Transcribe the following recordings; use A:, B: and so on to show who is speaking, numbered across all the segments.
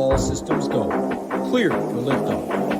A: All systems go. Clear for liftoff.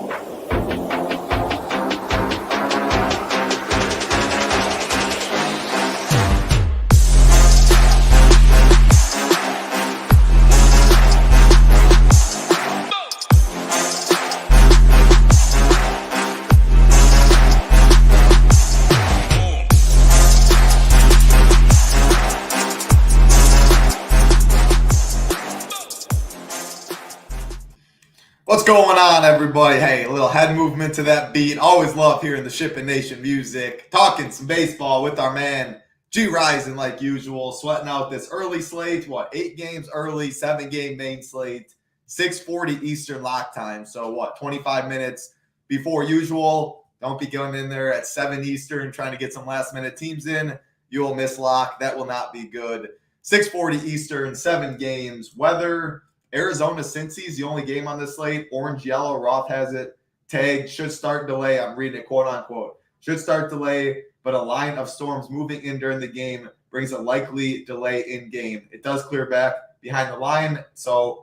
B: What's going on, everybody? Hey, a little head movement to that beat. Always love hearing the SHIPIT Nation music. Talking some baseball with our man, Gyiraszin, like usual. Sweating out this early slate. 8 games early, 7-game main slate. 6:40 Eastern lock time. So, 25 minutes before usual. Don't be going in there at 7 Eastern trying to get some last-minute teams in. You will miss lock. That will not be good. 6:40 Eastern, 7 games. Weather. Arizona Cincy's the only game on this slate. Orange, yellow. Roth has it tagged. Should start delay. I'm reading it quote unquote. Should start delay, but a line of storms moving in during the game brings a likely delay in game. It does clear back behind the line,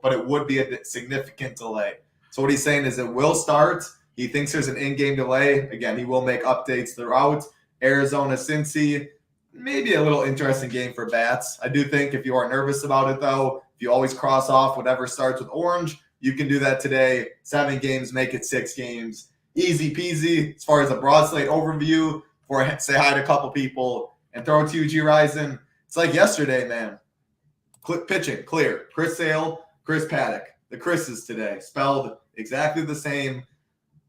B: but it would be a significant delay. So what he's saying is it will start. He thinks there's an in-game delay. Again, he will make updates throughout. Arizona Cincy, maybe a little interesting game for bats. I do think if you are nervous about it, though, if you always cross off whatever starts with orange, you can do that today. 7 games, make it 6 games. Easy peasy. As far as a broad slate overview, before I say hi to a couple people and throw it to you, Gyiraszin, it's like yesterday, man. Pitching, clear. Chris Sale, Chris Paddock. The Chris's today, spelled exactly the same.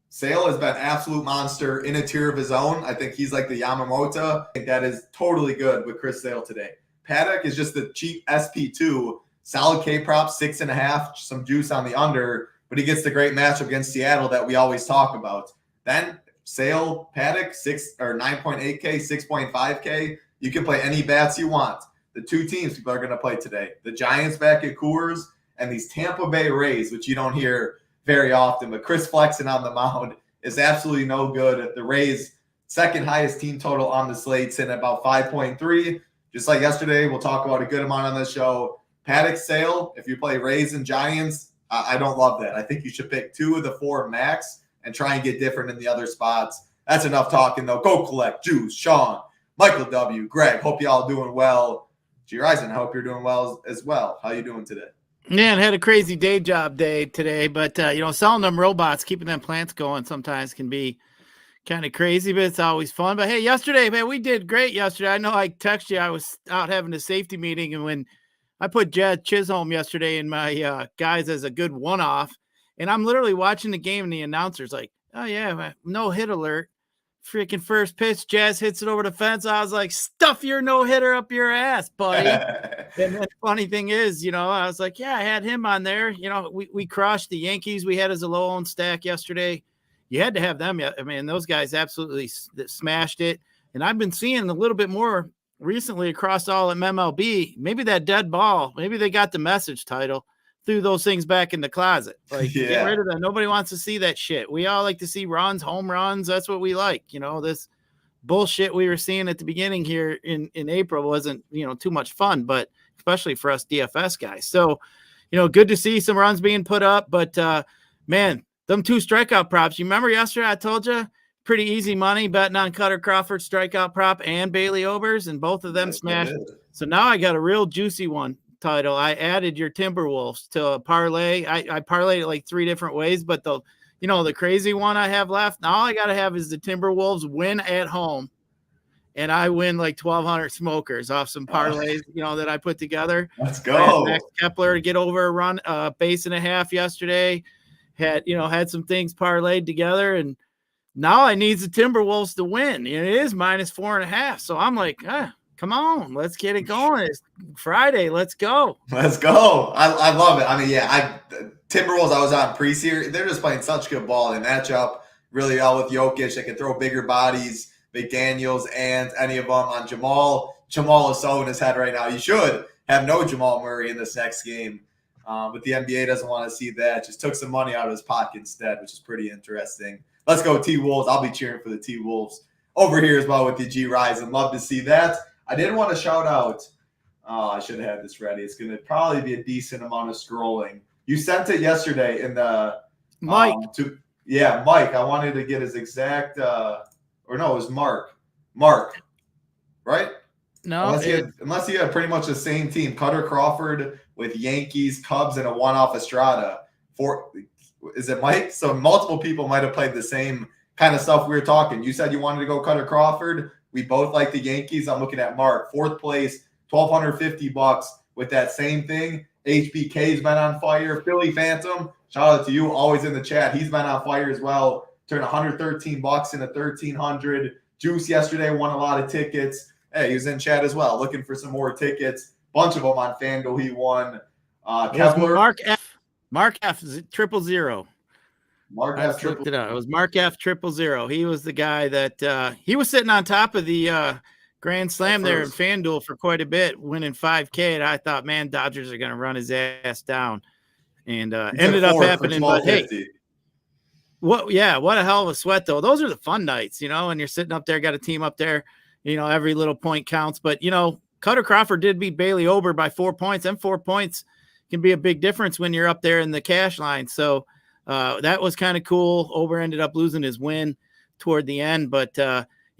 B: Sale has been absolute monster in a tier of his own. I think he's like the Yamamoto. I think that is totally good with Chris Sale today. Paddock is just the cheap SP2. Solid K prop, 6.5, some juice on the under, but he gets the great matchup against Seattle that we always talk about. Then Sale, Paddock, 9.8K, 6.5K. You can play any bats you want. The 2 teams people are going to play today, the Giants back at Coors and these Tampa Bay Rays, which you don't hear very often, but Chris Flexen on the mound is absolutely no good. The Rays, second highest team total on the slate, sitting at about 5.3. Just like yesterday, we'll talk about a good amount on this show. Paddock, Sale, if you play Rays and Giants, I don't love that. I think you should pick 2 of the 4 max and try and get different in the other spots. That's enough talking, though. Go collect. Juice, Sean, Michael W., Greg. Hope you all doing well. Gyiraszin, I hope you're doing well as well. How you doing today?
C: Man, had a crazy day job day today, but, selling them robots, keeping them plants going sometimes can be kind of crazy, but it's always fun. But, hey, yesterday, man, we did great yesterday. I know I texted you. I was out having a safety meeting, and when I put Jed Chisholm yesterday in my guys as a good one-off, and I'm literally watching the game, and the announcer's like, oh, yeah, no hit alert. Freaking first pitch, Jazz hits it over the fence. I was like, stuff your no-hitter up your ass, buddy. And the funny thing is, I was like, yeah, I had him on there. We crushed the Yankees. We had as a low-owned stack yesterday. You had to have them. I mean, those guys absolutely smashed it. And I've been seeing a little bit more recently across all of MLB, maybe that dead ball, maybe they got the message title, threw those things back in the closet. Like, Get rid of that. Nobody wants to see that shit. We all like to see runs, home runs. That's what we like. This bullshit we were seeing at the beginning here in April wasn't, too much fun, but especially for us DFS guys. So, good to see some runs being put up, but man, them 2 strikeout props. You remember yesterday I told you? Pretty easy money betting on Cutter Crawford strikeout prop and Bailey Obers, and both of them smashed. So now I got a real juicy one title. I added your Timberwolves to a parlay. I parlayed it like 3 different ways, but the crazy one I have left, now all I got to have is the Timberwolves win at home, and I win like 1,200 smokers off some parlays, that I put together.
B: Let's go.
C: Max Kepler to get over a run, base and a half yesterday. Had some things parlayed together, and now I need the Timberwolves to win. It is -4.5. So I'm like, come on, let's get it going. It's Friday. Let's go.
B: Let's go. I love it. I mean, Timberwolves, I was on pre-series. They're just playing such good ball. They match up really well with Jokic. They can throw bigger bodies, McDaniels, and any of them on Jamal. Jamal is so in his head right now. You should have no Jamal Murray in this next game. But the NBA doesn't want to see that. Just took some money out of his pocket instead, which is pretty interesting. Let's go T-Wolves. I'll be cheering for the T-Wolves over here as well with the Gyiraszin. Love to see that. I did want to shout out. I should have had this ready. It's going to probably be a decent amount of scrolling. You sent it yesterday in the
C: Mike.
B: Mike. I wanted to get his exact or no, it was Mark. Mark, right?
C: No,
B: unless he had pretty much the same team. Cutter Crawford with Yankees, Cubs, and a one-off Estrada. Is it Mike? So multiple people might have played the same kind of stuff we were talking. You said you wanted to go Cutter Crawford. We both like the Yankees. I'm looking at Mark. 4th place, $1,250 with that same thing. HBK's been on fire. Philly Phantom, shout out to you, always in the chat. He's been on fire as well. Turned $113 into $1,300. Juice yesterday won a lot of tickets. Hey, he was in chat as well, looking for some more tickets. Bunch of them on FanDuel. He won. Kevler.
C: Mark F. Mark F. 000.
B: Mark
C: I
B: F.
C: just looked it up. It was Mark F. 000. He was the guy that he was sitting on top of the Grand Slam there in FanDuel for quite a bit, winning 5K. And I thought, man, Dodgers are going to run his ass down, and ended up happening. But hey, what a hell of a sweat though. Those are the fun nights, and you're sitting up there, got a team up there. Every little point counts. But, Cutter Crawford did beat Bailey Ober by 4 points, and 4 points can be a big difference when you're up there in the cash line. So that was kind of cool. Ober ended up losing his win toward the end. But,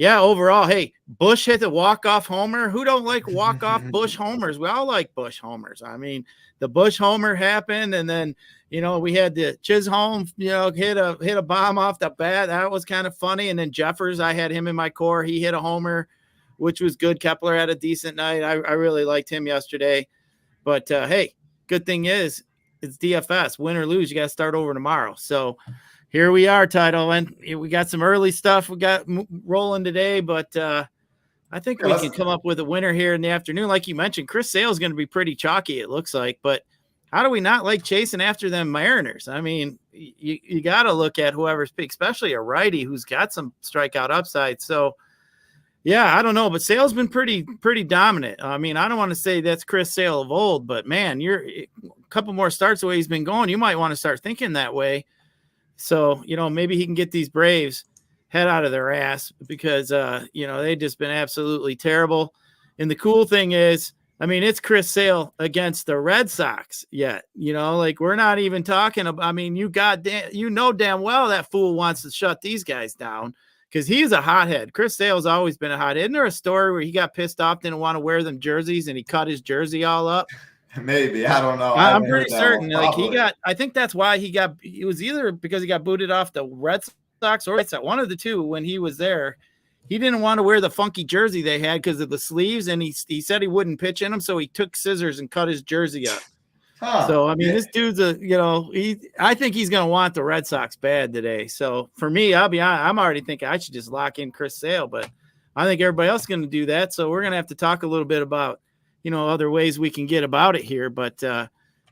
C: overall, hey, Bush hit the walk-off homer. Who don't like walk-off Bush homers? We all like Bush homers. I mean, the Bush homer happened, and then, we had the Chisholm, hit a bomb off the bat. That was kind of funny. And then Jeffers, I had him in my core. He hit a homer, which was good. Kepler had a decent night. I really liked him yesterday. But, hey, good thing is it's DFS. Win or lose, you got to start over tomorrow. So here we are, Title. And we got some early stuff we got rolling today. But I think we can come up with a winner here in the afternoon. Like you mentioned, Chris Sale is going to be pretty chalky, it looks like. But how do we not like chasing after them Mariners? I mean, you got to look at whoever's pick, especially a righty who's got some strikeout upside. So, yeah, I don't know, but Sale's been pretty dominant. I mean, I don't want to say that's Chris Sale of old, but man, you're a couple more starts the way he's been going. You might want to start thinking that way. So, maybe he can get these Braves head out of their ass because, they've just been absolutely terrible. And the cool thing is, I mean, it's Chris Sale against the Red Sox yet, we're not even talking about, I mean, damn well that fool wants to shut these guys down because he's a hothead. Chris Sale's always been a hothead. Isn't there a story where he got pissed off, didn't want to wear them jerseys and he cut his jersey all up?
B: Maybe. I don't know.
C: I'm pretty certain. I think that's why it was either because he got booted off the Red Sox or it's at one of the two when he was there. He didn't want to wear the funky jersey they had because of the sleeves, and he said he wouldn't pitch in them, so he took scissors and cut his jersey up. So, I mean, this dude's I think he's going to want the Red Sox bad today. So, for me, I'll be honest, I'm already thinking I should just lock in Chris Sale, but I think everybody else is going to do that. So, we're going to have to talk a little bit about, other ways we can get about it here. But,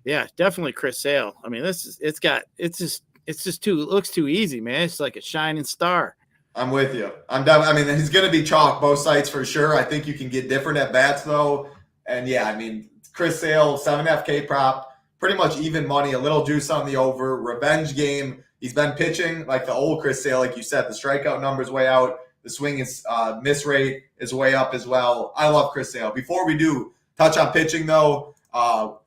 C: definitely Chris Sale. I mean, it looks too easy, man. It's like a shining star.
B: I'm with you. I mean, he's going to be chalk both sides for sure. I think you can get different at bats though. And Chris Sale, 7.5K prop, pretty much even money, a little juice on the over, revenge game. He's been pitching like the old Chris Sale, like you said. The strikeout number's way out. The swing is miss rate is way up as well. I love Chris Sale. Before we do touch on pitching though,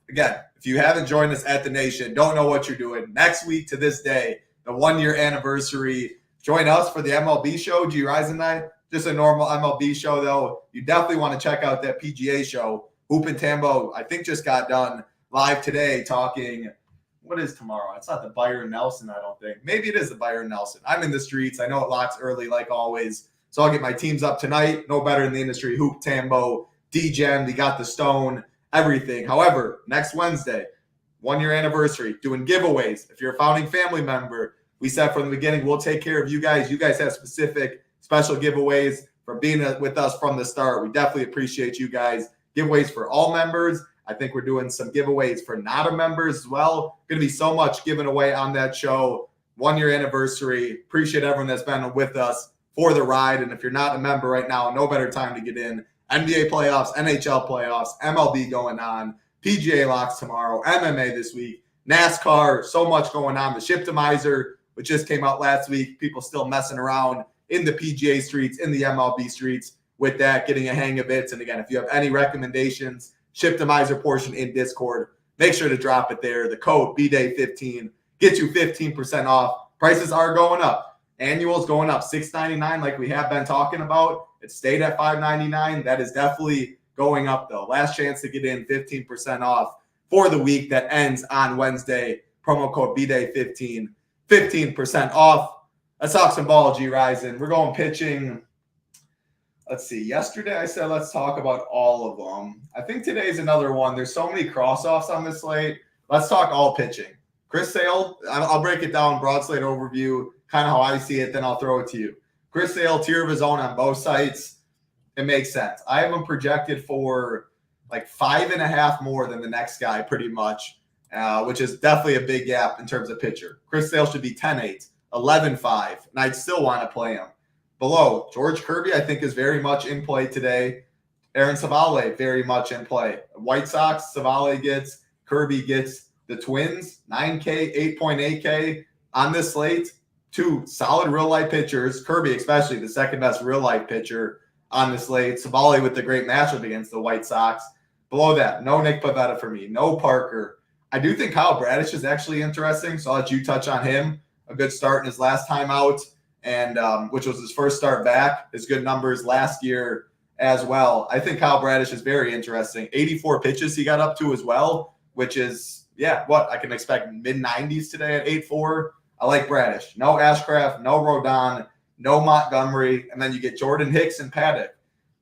B: again, if you haven't joined us at the Nation, don't know what you're doing. Next week to this day, the 1-year anniversary. Join us for the MLB show, Gyiraszin night. Just a normal MLB show, though. You definitely want to check out that PGA show. Hoop and Tambo, I think, just got done live today talking. What is tomorrow? It's not the Byron Nelson, I don't think. Maybe it is the Byron Nelson. I'm in the streets. I know it locks early, like always. So I'll get my teams up tonight. No better in the industry. Hoop, Tambo, D-Gem, they got the Stone, everything. However, next Wednesday, 1-year anniversary, doing giveaways. If you're a founding family member, we said from the beginning, we'll take care of you guys. You guys have special giveaways for being with us from the start. We definitely appreciate you guys. Giveaways for all members. I think we're doing some giveaways for not-members as well. Going to be so much given away on that show. 1-year anniversary. Appreciate everyone that's been with us for the ride. And if you're not a member right now, no better time to get in. NBA playoffs, NHL playoffs, MLB going on, PGA locks tomorrow, MMA this week, NASCAR, so much going on. The Shiptimizer, which just came out last week. People still messing around in the PGA streets, in the MLB streets with that, getting a hang of it. And again, if you have any recommendations, Shiptimizer portion in Discord, make sure to drop it there. The code BDAY15 gets you 15% off. Prices are going up. Annuals going up $6.99 like we have been talking about. It stayed at $5.99. That is definitely going up, though. Last chance to get in 15% off for the week that ends on Wednesday. Promo code BDAY15, 15% off. Let's talk some ball, Gyiraszin. We're going pitching. Let's see. Yesterday I said let's talk about all of them. I think today's another one. There's so many cross-offs on this slate. Let's talk all pitching. Chris Sale, I'll break it down, broad slate overview, kind of how I see it, then I'll throw it to you. Chris Sale, tier of his own on both sites. It makes sense. I have him projected for like 5.5 more than the next guy pretty much, which is definitely a big gap in terms of pitcher. Chris Sale should be 10-8, 11-5, and I'd still want to play him. Below, George Kirby, I think, is very much in play today. Aaron Savale, very much in play. White Sox, Savale gets, Kirby gets. The Twins, 9K, 8.8K on this slate. 2 solid real-life pitchers. Kirby especially, the second-best real-life pitcher on this slate. Savale with the great matchup against the White Sox. Below that, no Nick Pivetta for me. No Parker. I do think Kyle Bradish is actually interesting, so I'll let you touch on him. A good start in his last time out, and which was his first start back. His good numbers last year as well. I think Kyle Bradish is very interesting. 84 pitches he got up to as well, which is, yeah, what I can expect mid-90s today at 8.4. I like Bradish. No Ashcraft, no Rodon, no Montgomery, and then you get Jordan Hicks and Paddock.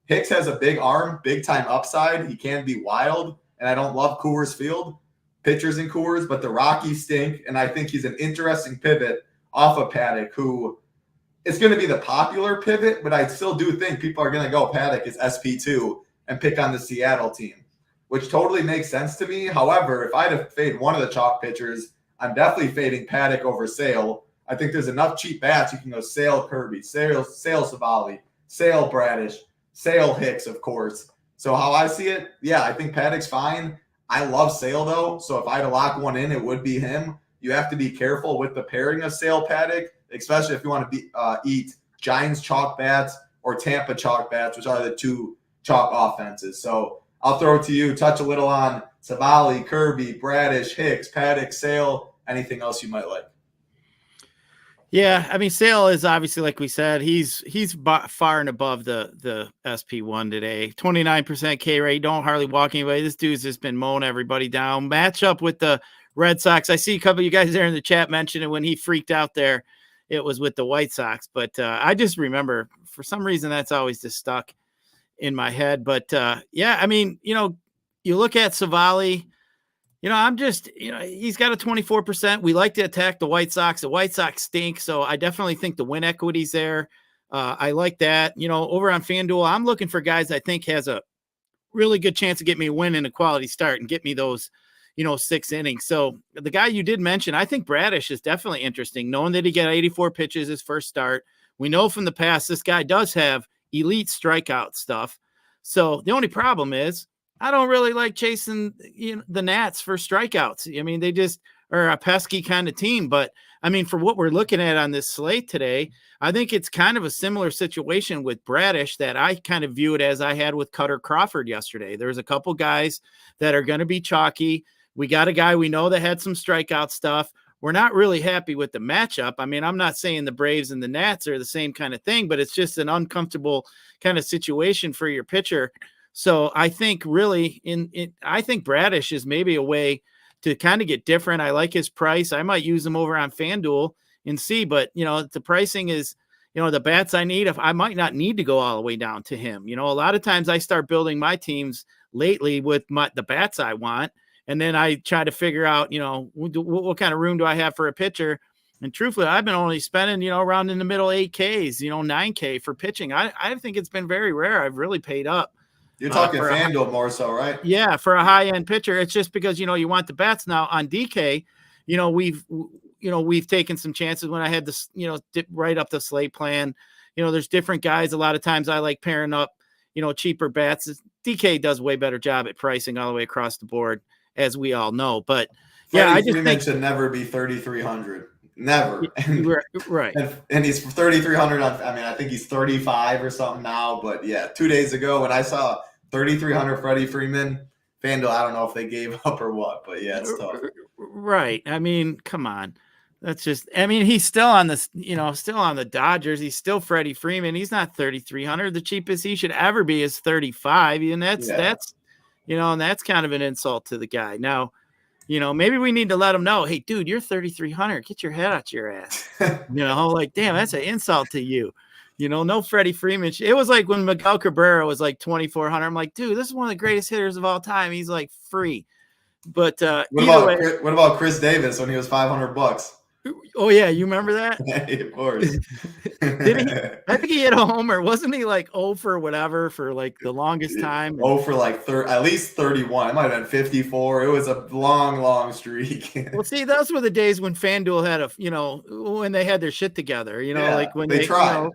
B: Hicks has a big arm, big-time upside. He can be wild, and I don't love Coors Field, pitchers in Coors, but the Rockies stink, and I think he's an interesting pivot off of Paddock, who is going to be the popular pivot, but I still do think people are going to go Paddock as SP2 and pick on the Seattle team, which totally makes sense to me. However, if I had to fade one of the chalk pitchers, I'm definitely fading Paddock over Sale. I think there's enough cheap bats. You can go Sale Kirby, Sale Savale, Sale Bradish, Sale Hicks, of course. So how I see it, yeah, I think Paddock's fine. I love Sale, though. So if I had to lock one in, it would be him. You have to be careful with the pairing of Sale Paddock, especially if you want to eat Giants chalk bats or Tampa chalk bats, which are the 2 chalk offenses. So I'll throw it to you. Touch a little on Savale, Kirby, Bradish, Hicks, Paddock, Sale, anything else you might like.
C: Yeah, I mean, Sale is obviously, like we said, he's far and above the SP1 today. 29% K rate. Don't hardly walk anybody. This dude's just been mowing everybody down. Matchup with the Red Sox. I see a couple of you guys there in the chat mentioning when he freaked out there, it was with the White Sox. But I just remember, for some reason, that's always just stuck in my head. But yeah, I mean, you look at Savale, I'm just, he's got a 24%. We like to attack the White Sox. The White Sox stink. So I definitely think the win equity's there. I like that. Over on FanDuel, I'm looking for guys I think has a really good chance to get me a win in a quality start and get me those, 6 innings. So the guy you did mention, I think Bradish is definitely interesting, knowing that he got 84 pitches his first start. We know from the past, this guy does have elite strikeout stuff. So the only problem is I don't really like chasing the Nats for strikeouts. I mean, they just are a pesky kind of team. But, I mean, for what we're looking at on this slate today, I think it's kind of a similar situation with Bradish that I kind of view it as I had with Cutter Crawford yesterday. There's a couple guys that are going to be chalky. We got a guy we know that had some strikeout stuff. We're not really happy with the matchup. I mean, I'm not saying the Braves and the Nats are the same kind of thing, but it's just an uncomfortable kind of situation for your pitcher. So I think really I think Bradish is maybe a way to kind of get different. I like his price. I might use him over on FanDuel and see, but the pricing is, the bats I need, if I might not need to go all the way down to him. A lot of times I start building my teams lately with the bats I want. And then I try to figure out, what kind of room do I have for a pitcher? And truthfully, I've been only spending, around in the middle 8Ks, 9K for pitching. I think it's been very rare. I've really paid up.
B: You're talking FanDuel more so, right?
C: Yeah, for a high-end pitcher. It's just because, you want the bats. Now on DK, we've taken some chances when I had this, dip right up the slate plan. There's different guys. A lot of times I like pairing up, cheaper bats. DK does a way better job at pricing all the way across the board, as we all know. But yeah, I just think
B: should never be 3,300. Never.
C: Right.
B: And he's 3,300. I think he's 35 or something now. But yeah, 2 days ago when I saw 3,300 Freddie Freeman, FanDuel, I don't know if they gave up or what, but yeah, it's tough.
C: Right. I mean, come on. That's just, I mean, he's still on this, still on the Dodgers. He's still Freddie Freeman. He's not 3,300. The cheapest he should ever be is 35. And that's, and that's kind of an insult to the guy. Now, maybe we need to let him know, hey, dude, you're 3,300. Get your head out your ass. Like, damn, that's an insult to you. No Freddie Freeman. It was like when Miguel Cabrera was like 2,400. I'm like, dude, this is one of the greatest hitters of all time. He's like free. But
B: what about Chris Davis when he was $500?
C: Oh yeah, you remember that?
B: Yeah, of course.
C: I think he hit a homer. Wasn't he like 0 for whatever for like the longest time?
B: 0 for like at least 31. It might have been 54. It was a long streak.
C: Well, see, those were the days when FanDuel had when they had their shit together. Like when they tried.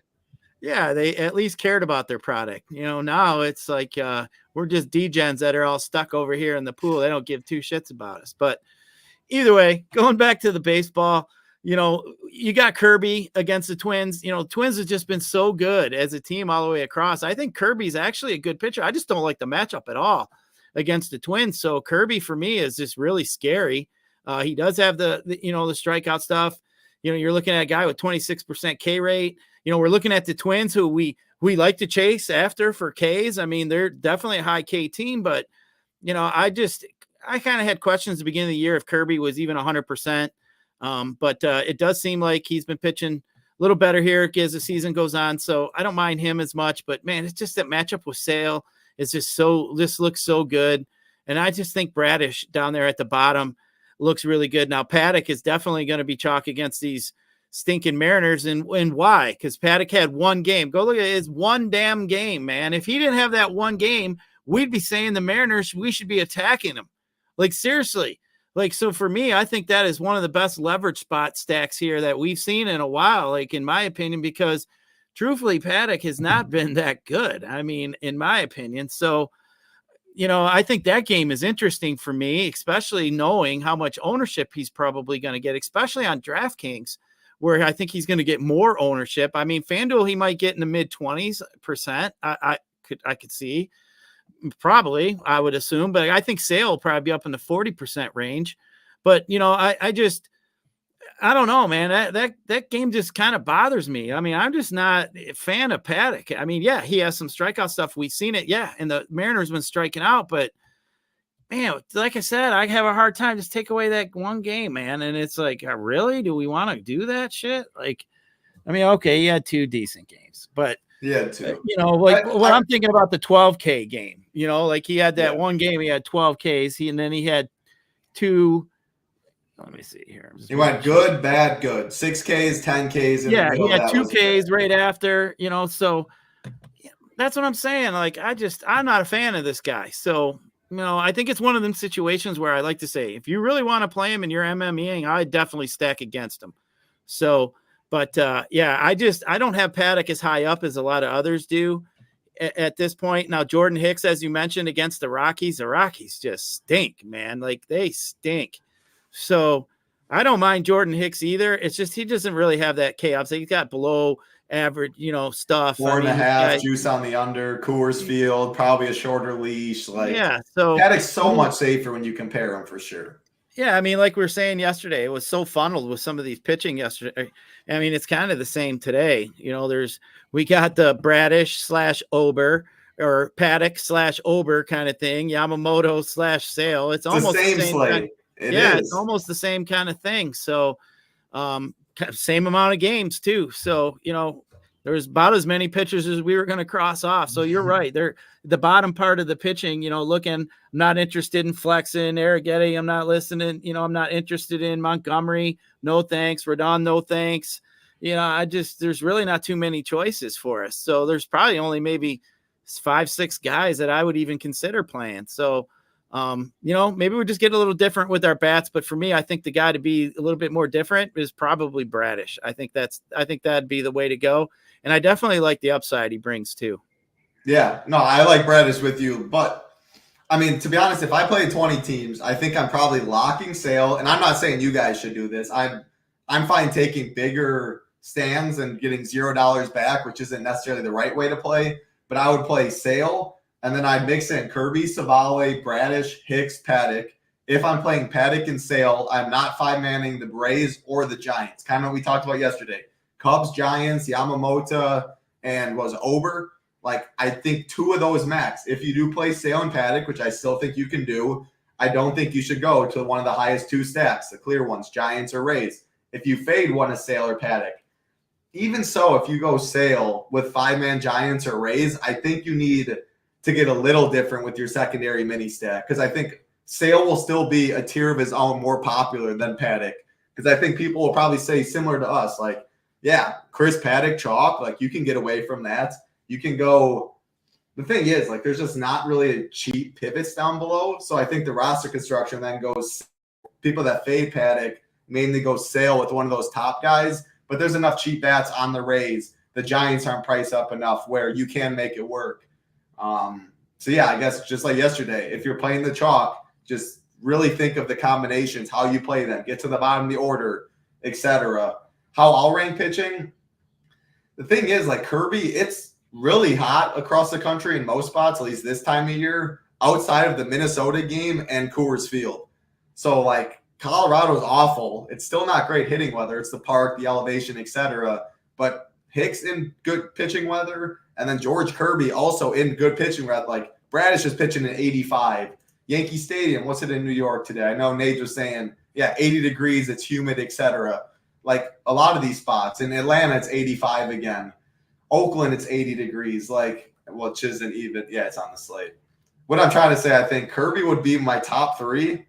C: They at least cared about their product. Now it's like we're just degens that are all stuck over here in the pool. They don't give two shits about us. But either way, going back to the baseball, you got Kirby against the Twins. Twins have just been so good as a team all the way across. I think Kirby's actually a good pitcher. I just don't like the matchup at all against the Twins. So Kirby for me is just really scary. He does have the strikeout stuff. You're looking at a guy with 26% K rate. We're looking at the Twins who we like to chase after for Ks. I mean, they're definitely a high K team, but I kind of had questions at the beginning of the year if Kirby was even 100%. But it does seem like he's been pitching a little better here as the season goes on. So I don't mind him as much, but man, it's just that matchup with Sale is just this looks so good. And I just think Bradish down there at the bottom looks really good. Now, Paddock is definitely going to be chalk against these stinking Mariners. And why? Because Paddock had one game. Go look at his one damn game, man. If he didn't have that one game, we'd be saying the Mariners, we should be attacking them. Like, seriously. Like, so for me, I think that is one of the best leverage spot stacks here that we've seen in a while, like in my opinion, because truthfully, Paddock has not been that good. I mean, in my opinion. So, I think that game is interesting for me, especially knowing how much ownership he's probably going to get, especially on DraftKings, where I think he's going to get more ownership. I mean, FanDuel, he might get in the mid 20%. I could see. Probably, I would assume, but I think Sale will probably be up in the 40% range. But I don't know, man. That game just kind of bothers me. I mean, I'm just not a fan of Paddock. I mean, yeah, he has some strikeout stuff. We've seen it, yeah, and the Mariners been striking out, but man, like I said, I have a hard time just take away that one game, man. And it's like, really, do we want to do that shit? Like, I mean, okay, he had 2 decent games, but.
B: Yeah, too.
C: When I'm thinking about the 12K game, like he had that one game, he had 12 Ks. And then he had 2. Let me see here.
B: He went good, bad, good. 6 Ks, 10 Ks.
C: He had 2 Ks right after, so that's what I'm saying. Like, I'm not a fan of this guy. So, I think it's one of them situations where I like to say, if you really want to play him and you're MMEing, I definitely stack against him. So, but I don't have Paddock as high up as a lot of others do at this point. Now, Jordan Hicks, as you mentioned, against the Rockies just stink, man. Like, they stink. So I don't mind Jordan Hicks either. It's just he doesn't really have that chaos. He's got below average, stuff.
B: 4.5 juice on the under, Coors Field, probably a shorter leash. Like,
C: so
B: Paddock's so much safer when you compare them for sure.
C: Yeah, I mean, like we were saying yesterday, it was so funneled with some of these pitching yesterday. I mean, it's kind of the same today. We got the Bradish / Ober or Paddock / Ober kind of thing, Yamamoto / Sale. It's almost
B: the same slate.
C: It's almost the same kind of thing. So, same amount of games too. So, there's about as many pitchers as we were going to cross off. So you're right. They're the bottom part of the pitching, looking, I'm not interested in Flexen, Arrighetti. I'm not listening. I'm not interested in Montgomery. No thanks. Rodon. No thanks. There's really not too many choices for us. So there's probably only maybe 5-6 guys that I would even consider playing. So, maybe we just get a little different with our bats, but for me, I think the guy to be a little bit more different is probably Bradish. I think that'd be the way to go. And I definitely like the upside he brings too. Yeah,
B: no, I like Bradish with you, but I mean, to be honest, if I play 20 teams, I think I'm probably locking Sale, and I'm not saying you guys should do this. I'm fine taking bigger stands and getting $0 back, which isn't necessarily the right way to play, but I would play Sale, And then I mix in Kirby, Savale, Bradish, Hicks, Paddock. If I'm playing Paddock and Sale, I'm not five-manning the Braves or the Giants. Kind of what we talked about yesterday. Cubs, Giants, Yamamoto, and was Ober. Like, I think two of those max. If you do play Sale and Paddock, which I still think you can do, I don't think you should go to one of the highest two stacks, the clear ones, Giants or Rays. If you fade one of Sale or Paddock. Even so, if you go Sale with five-man Giants or Rays, I think you need to get a little different with your secondary mini stack, because I think Sale will still be a tier of his own more popular than Paddock, because I think people will probably say similar to us, like, yeah, Chris Paddock chalk, like you can get away from that. You can go – the thing is, like, there's just not really a cheap pivots down below. So I think the roster construction then goes – people that fade Paddock mainly go Sale with one of those top guys, but there's enough cheap bats on the Rays. The Giants aren't priced up enough where you can make it work. So, yeah, I guess just like yesterday, if you're playing the chalk, just really think of the combinations, how you play them, get to the bottom of the order, etc. How I'll rank pitching, the thing is, like Kirby, it's really hot across the country in most spots, at least this time of year, outside of the Minnesota game and Coors Field. So, like, Colorado's awful. It's still not great hitting weather. It's the park, the elevation, etc. But Hicks in good pitching weather, and then George Kirby also in good pitching weather. Like, Bradish is pitching in 85. Yankee Stadium, what's it in New York today? I know Nate was saying, yeah, 80 degrees, it's humid, etc. Like, a lot of these spots. In Atlanta, it's 85 again. Oakland, it's 80 degrees. Like, which isn't even – yeah, it's on the slate. What I'm trying to say, I think Kirby would be my top three.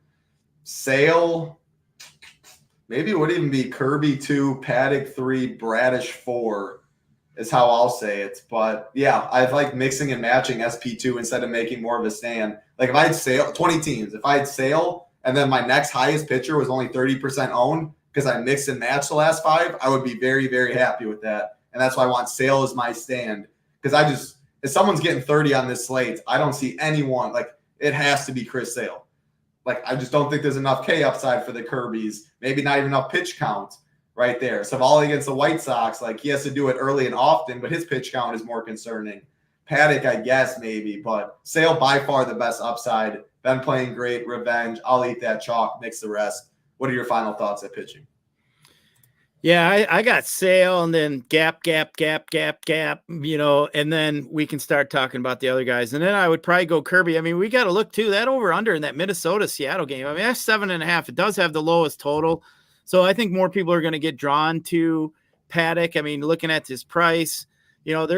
B: Sale, maybe it would even be Kirby 2, Paddock 3, Bradish 4 is how I'll say it. But, yeah, I like mixing and matching SP2 instead of making more of a stand. Like, if I had Sale – 20 teams. If I had Sale and then my next highest pitcher was only 30% owned because I mixed and matched the last 5, I would be very, very happy with that. And that's why I want Sale as my stand. Because I just – if someone's getting 30 on this slate, I don't see anyone – like, it has to be Chris Sale. Like, I just don't think there's enough K upside for the Kirbys. Maybe not even enough pitch count right there. Savale against the White Sox, like, he has to do it early and often, but his pitch count is more concerning. Paddock, I guess, maybe. But Sale, by far the best upside. Been playing great. Revenge. I'll eat that chalk. Mix the rest. What are your final thoughts at pitching?
C: Yeah, I got Sale and then gap, you know, and then we can start talking about the other guys. And then I would probably go Kirby. I mean, we got to look too, that over under in that Minnesota-Seattle game. I mean, that's 7.5. It does have the lowest total. So I think more people are going to get drawn to Paddock. I mean, looking at his price, you know,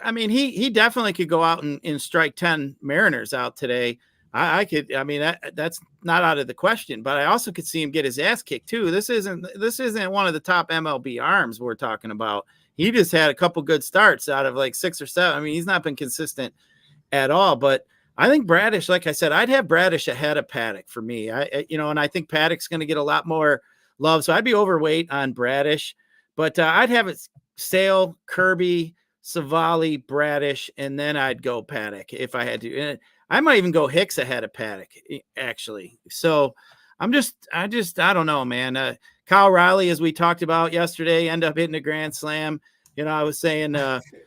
C: I mean, he definitely could go out and strike 10 Mariners out today. I could, I mean, that's not out of the question, but I also could see him get his ass kicked too. This isn't one of the top MLB arms we're talking about. He just had a couple good starts out of like 6 or 7. I mean, he's not been consistent at all, but I think Bradish, like I said, I'd have Bradish ahead of Paddock for me. And I think Paddock's going to get a lot more love. So I'd be overweight on Bradish, but I'd have it Sale, Kirby, Savale, Bradish, and then I'd go Paddock if I had to. And I might even go Hicks ahead of Paddock, actually. So I don't know, man. Kyle Riley, as we talked about yesterday, end up hitting a grand slam. You know, I was saying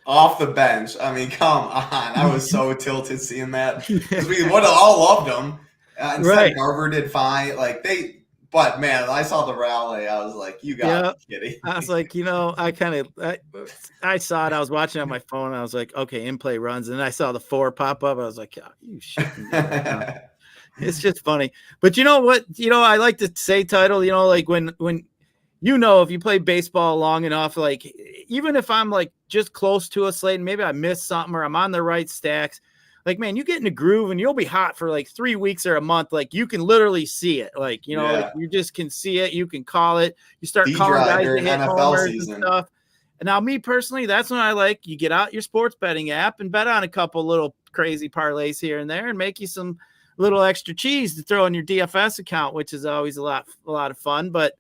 B: off the bench. I mean, come on. I was so tilted seeing that because we would have all loved him. Instead, right. Garver did fine. But man, I saw the rally. I was like, you got to be kidding.
C: I was like, you know, I saw it. I was watching on my phone. And I was like, okay, in play runs. And then I saw the 4 pop up. I was like, oh, you shit. It's just funny. But you know what? You know, I like to say title, you know, like when you know, if you play baseball long enough, like even if I'm like just close to a slate and maybe I missed something or I'm on the right stacks, like, man, you get in a groove and you'll be hot for like 3 weeks or a month. Like, you can literally see it. Like, you know, like you just can see it. You can call it. You start calling guys to hit homers and stuff. And now, me personally, that's when I like, you get out your sports betting app and bet on a couple little crazy parlays here and there and make you some little extra cheese to throw in your DFS account, which is always a lot of fun. But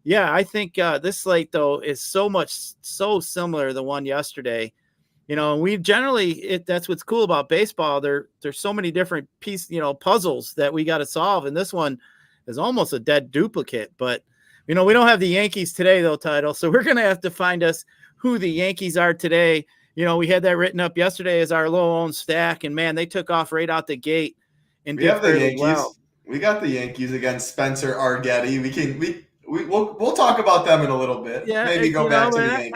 C: yeah, I think this slate though is so similar to the one yesterday. You know, we generally, that's what's cool about baseball. There's so many different puzzles that we got to solve. And this one is almost a dead duplicate, but we don't have the Yankees today though, title. So we're going to have to find us who the Yankees are today. we had that written up yesterday as our low-owned stack, and man, they took off right out the gate and
B: We
C: did
B: have the
C: fairly
B: Yankees.
C: well.
B: We got the Yankees against Spencer Argetti. We'll talk about them in a little bit.
C: Yeah,
B: Maybe go back to the Yankees.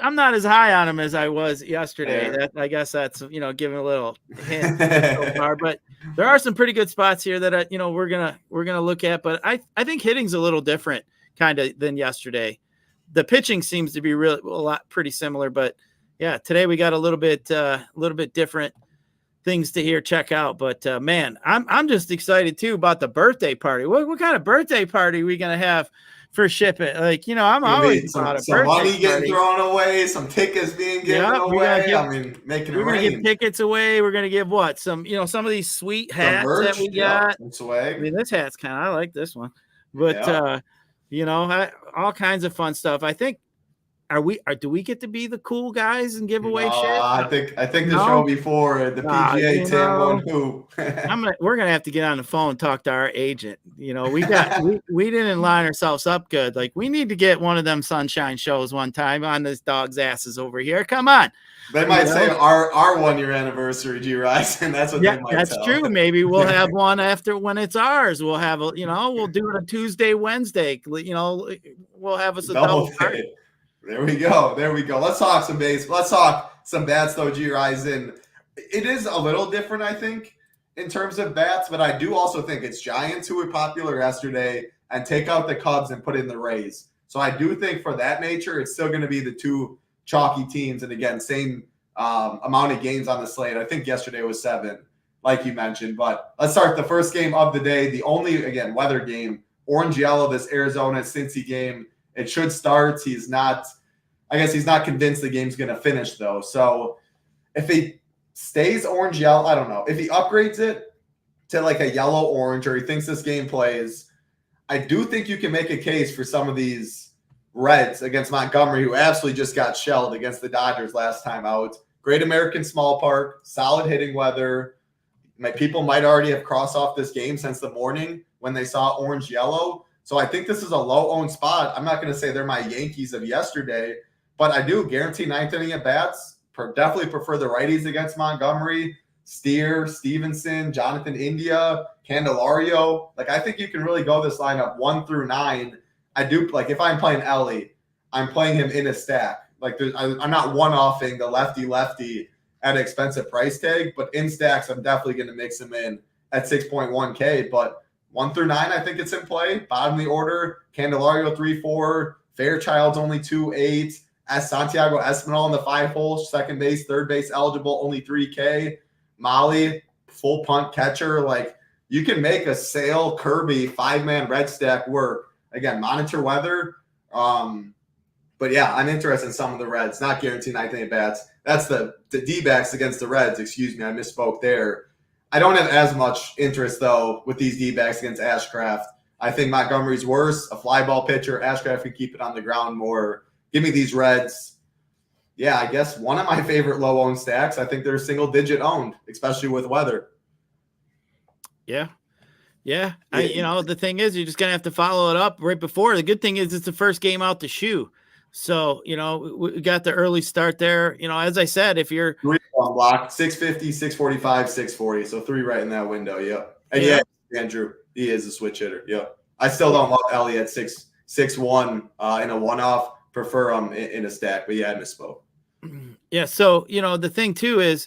C: I'm not as high on him as I was yesterday.
B: Fair.
C: I guess that's giving a little hint so far, but there are some pretty good spots here that we're gonna look at. But I think hitting's a little different kind of than yesterday. The pitching seems to be pretty similar, but yeah, today we got a little bit different things to check out. But man, I'm just excited too about the birthday party. What kind of birthday party are we gonna have for SHIPIT? Like, I'm always about
B: some money getting thrown away, some tickets being given away. Making it rain.
C: We're gonna give tickets away. We're gonna give some of these sweet hats that we got.
B: Some swag.
C: I mean, this hat's I like this one, but all kinds of fun stuff. I think. Do we get to be the cool guys and give away shit?
B: I think the show before the PGA Tambo and who.
C: We're gonna have to get on the phone and talk to our agent. We didn't line ourselves up good. Like, we need to get one of them sunshine shows one time on this dog's asses over here. Come on.
B: They might say our 1 year anniversary, Gyiraszin. That's what they might
C: that's
B: tell.
C: True. Maybe we'll have one after when it's ours. We'll have we'll do it a Tuesday, Wednesday. We'll have us a double party.
B: There we go. Let's talk some base. Let's talk some bats, though, Gyiraszin. It is a little different, I think, in terms of bats, but I do also think it's Giants who were popular yesterday and take out the Cubs and put in the Rays. So I do think for that nature, it's still going to be the two chalky teams. And again, same amount of games on the slate. I think yesterday was 7, like you mentioned. But let's start the first game of the day. The only, again, weather game, orange-yellow, this Arizona-Cincy game. It should start. He's not convinced the game's going to finish, though. So if he stays orange-yellow, I don't know. If he upgrades it to like a yellow-orange, or he thinks this game plays, I do think you can make a case for some of these Reds against Montgomery, who absolutely just got shelled against the Dodgers last time out. Great American Small Park, solid hitting weather. People might already have crossed off this game since the morning when they saw orange-yellow. So I think this is a low-owned spot. I'm not going to say they're my Yankees of yesterday, but I do guarantee ninth inning at bats. Definitely prefer the righties against Montgomery, Steer, Stevenson, Jonathan India, Candelario. I think you can really go this lineup 1 through 9. I do, if I'm playing Ellie, I'm playing him in a stack. I'm not one-offing the lefty at an expensive price tag, but in stacks, I'm definitely going to mix him in at 6.1K. But 1 through 9, I think it's in play. Bottom of the order, Candelario 3-4, Fairchild's only 2-8, Santiago Espinal in the 5 hole, second base, third base eligible, only 3K. Molly, full punt catcher. You can make a Sale Kirby 5-man red stack work. Again, monitor weather. But yeah, I'm interested in some of the Reds. Not guaranteed ninth inning bats. That's the Dbacks against the Reds. Excuse me, I misspoke there. I don't have as much interest, though, with these D-backs against Ashcraft. I think Montgomery's worse, a fly ball pitcher. Ashcraft can keep it on the ground more. Give me these Reds. Yeah, I guess one of my favorite low-owned stacks. I think they're single-digit owned, especially with weather.
C: Yeah. The thing is, you're just going to have to follow it up right before. The good thing is it's the first game out the shoe. So, we got the early start there. As I said, if you're
B: 3 on block, 650, 645, 640. So 3 right in that window. Yep. And Andrew, he is a switch hitter. Yep. I still don't love Ellie at 6'1" in a one-off. Prefer him in a stack, but I misspoke.
C: Yeah. So, the thing too is,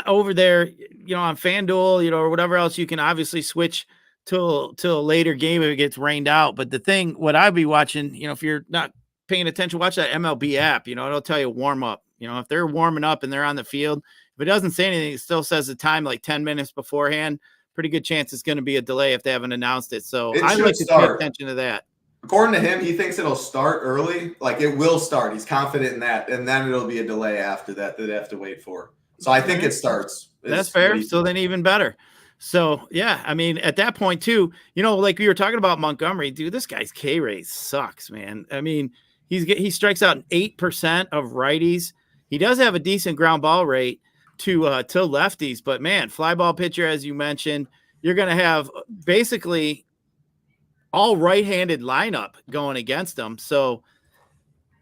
C: over there, on FanDuel, or whatever else, you can obviously switch till a later game if it gets rained out. But the thing, what I'd be watching, if you're not paying attention, watch that MLB app. It'll tell you warm up. If they're warming up and they're on the field, if it doesn't say anything, it still says the time 10 minutes beforehand. Pretty good chance it's going to be a delay if they haven't announced it. So I like to pay attention to that. According
B: to him, he thinks it'll start early. It will start. He's confident in that. And then it'll be a delay after that they have to wait for. So I think it starts.
C: That's fair. So then even better. So, yeah, at that point, too, like we were talking about Montgomery, dude, this guy's K rate sucks, man. He strikes out 8% of righties. He does have a decent ground ball rate to lefties, but, man, fly ball pitcher, as you mentioned, you're going to have basically all right-handed lineup going against him. So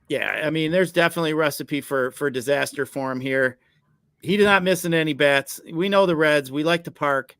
C: Yeah, I mean, there's definitely a recipe for disaster for him here. He's not missing any bats. We know the Reds. We like to park.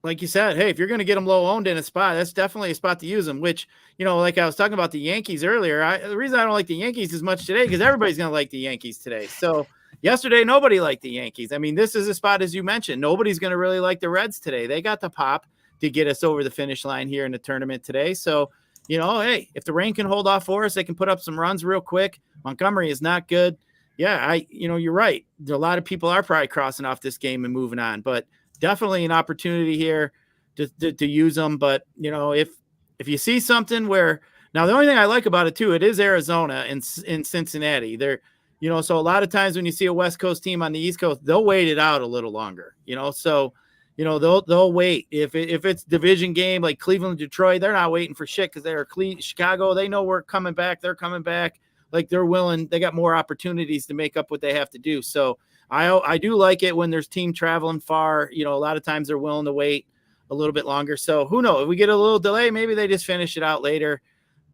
C: Like you said, hey, if you're going to get them low owned in a spot, that's definitely a spot to use them, which, like I was talking about the Yankees earlier, the reason I don't like the Yankees as much today, because everybody's going to like the Yankees today. So yesterday, nobody liked the Yankees. I mean, this is a spot, as you mentioned, nobody's going to really like the Reds today. They got the pop to get us over the finish line here in the tournament today. So, hey, if the rain can hold off for us, they can put up some runs real quick. Montgomery is not good. Yeah, you're right. A lot of people are probably crossing off this game and moving on, but definitely an opportunity here to use them. But, if you see something where now the only thing I like about it too, it is Arizona and in Cincinnati. They're, so a lot of times when you see a West Coast team on the East Coast, they'll wait it out a little longer, so, they'll wait. If it's division game like Cleveland, Detroit, they're not waiting for shit because they're Chicago. They know we're coming back. They're coming back. Like they're willing. They got more opportunities to make up what they have to do. So I do like it when there's team traveling far. A lot of times they're willing to wait a little bit longer. So who knows? If we get a little delay, maybe they just finish it out later.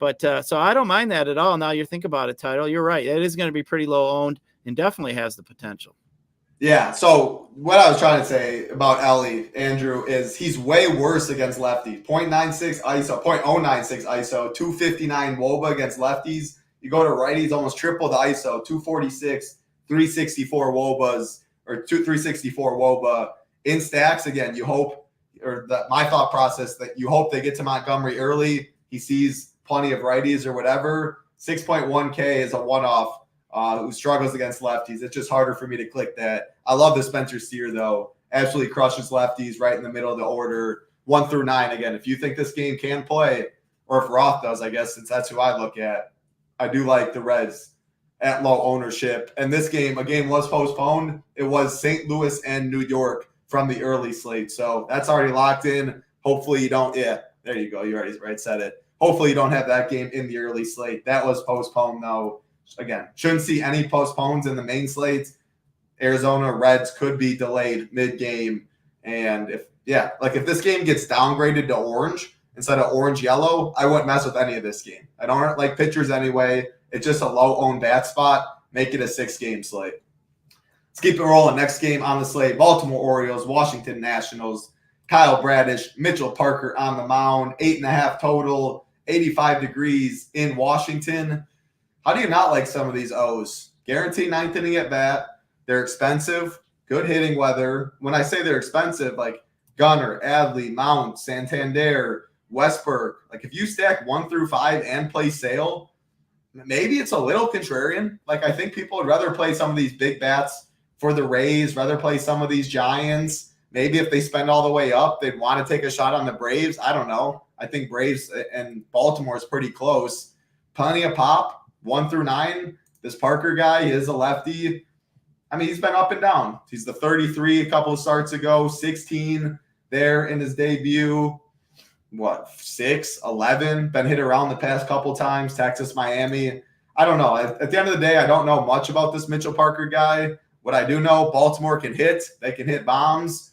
C: But so I don't mind that at all. Now you think about it, Title. You're right. It is going to be pretty low owned and definitely has the potential.
B: Yeah. So what I was trying to say about Ellie, Andrew, is he's way worse against lefties. 0.96 ISO, 0.096 ISO, 259 WOBA against lefties. You go to righties, almost triple the ISO, 246, 364 WOBAs, or 364 WOBA. In stacks, again, you hope, or my thought process, that you hope they get to Montgomery early. He sees plenty of righties or whatever. 6.1K is a one-off who struggles against lefties. It's just harder for me to click that. I love the Spencer Steer, though. Absolutely crushes lefties right in the middle of the order. 1 through 9, again, if you think this game can play, or if Roth does, I guess, since that's who I look at, I do like the Reds at low ownership. And this game, a game was postponed. It was St. Louis and New York from the early slate. So that's already locked in. Hopefully you don't. Yeah, there you go. You already said it. Hopefully you don't have that game in the early slate. That was postponed, though. Again, shouldn't see any postpones in the main slate. Arizona Reds could be delayed mid-game. And if this game gets downgraded to orange instead of orange-yellow, I wouldn't mess with any of this game. I don't like pitchers anyway. It's just a low-owned bat spot. Make it a 6-game slate. Let's keep it rolling. Next game on the slate, Baltimore Orioles, Washington Nationals. Kyle Bradish, Mitchell Parker on the mound. 8.5 total, 85 degrees in Washington. How do you not like some of these O's? Guaranteed ninth inning at bat. They're expensive. Good hitting weather. When I say they're expensive, like Gunnar, Adley, Mount, Santander, Westberg. Like if you stack 1 through 5 and play Sale, maybe it's a little contrarian. Like I think people would rather play some of these big bats for the Rays, rather play some of these Giants. Maybe if they spend all the way up, they'd want to take a shot on the Braves. I don't know. I think Braves and Baltimore is pretty close. Plenty of pop, 1 through 9. This Parker guy, he is a lefty. I mean, he's been up and down. He's the 33 a couple of starts ago, 16 there in his debut. 6, 11, been hit around the past couple times, Texas, Miami. I don't know. At the end of the day, I don't know much about this Mitchell Parker guy. What I do know, Baltimore can hit. They can hit bombs.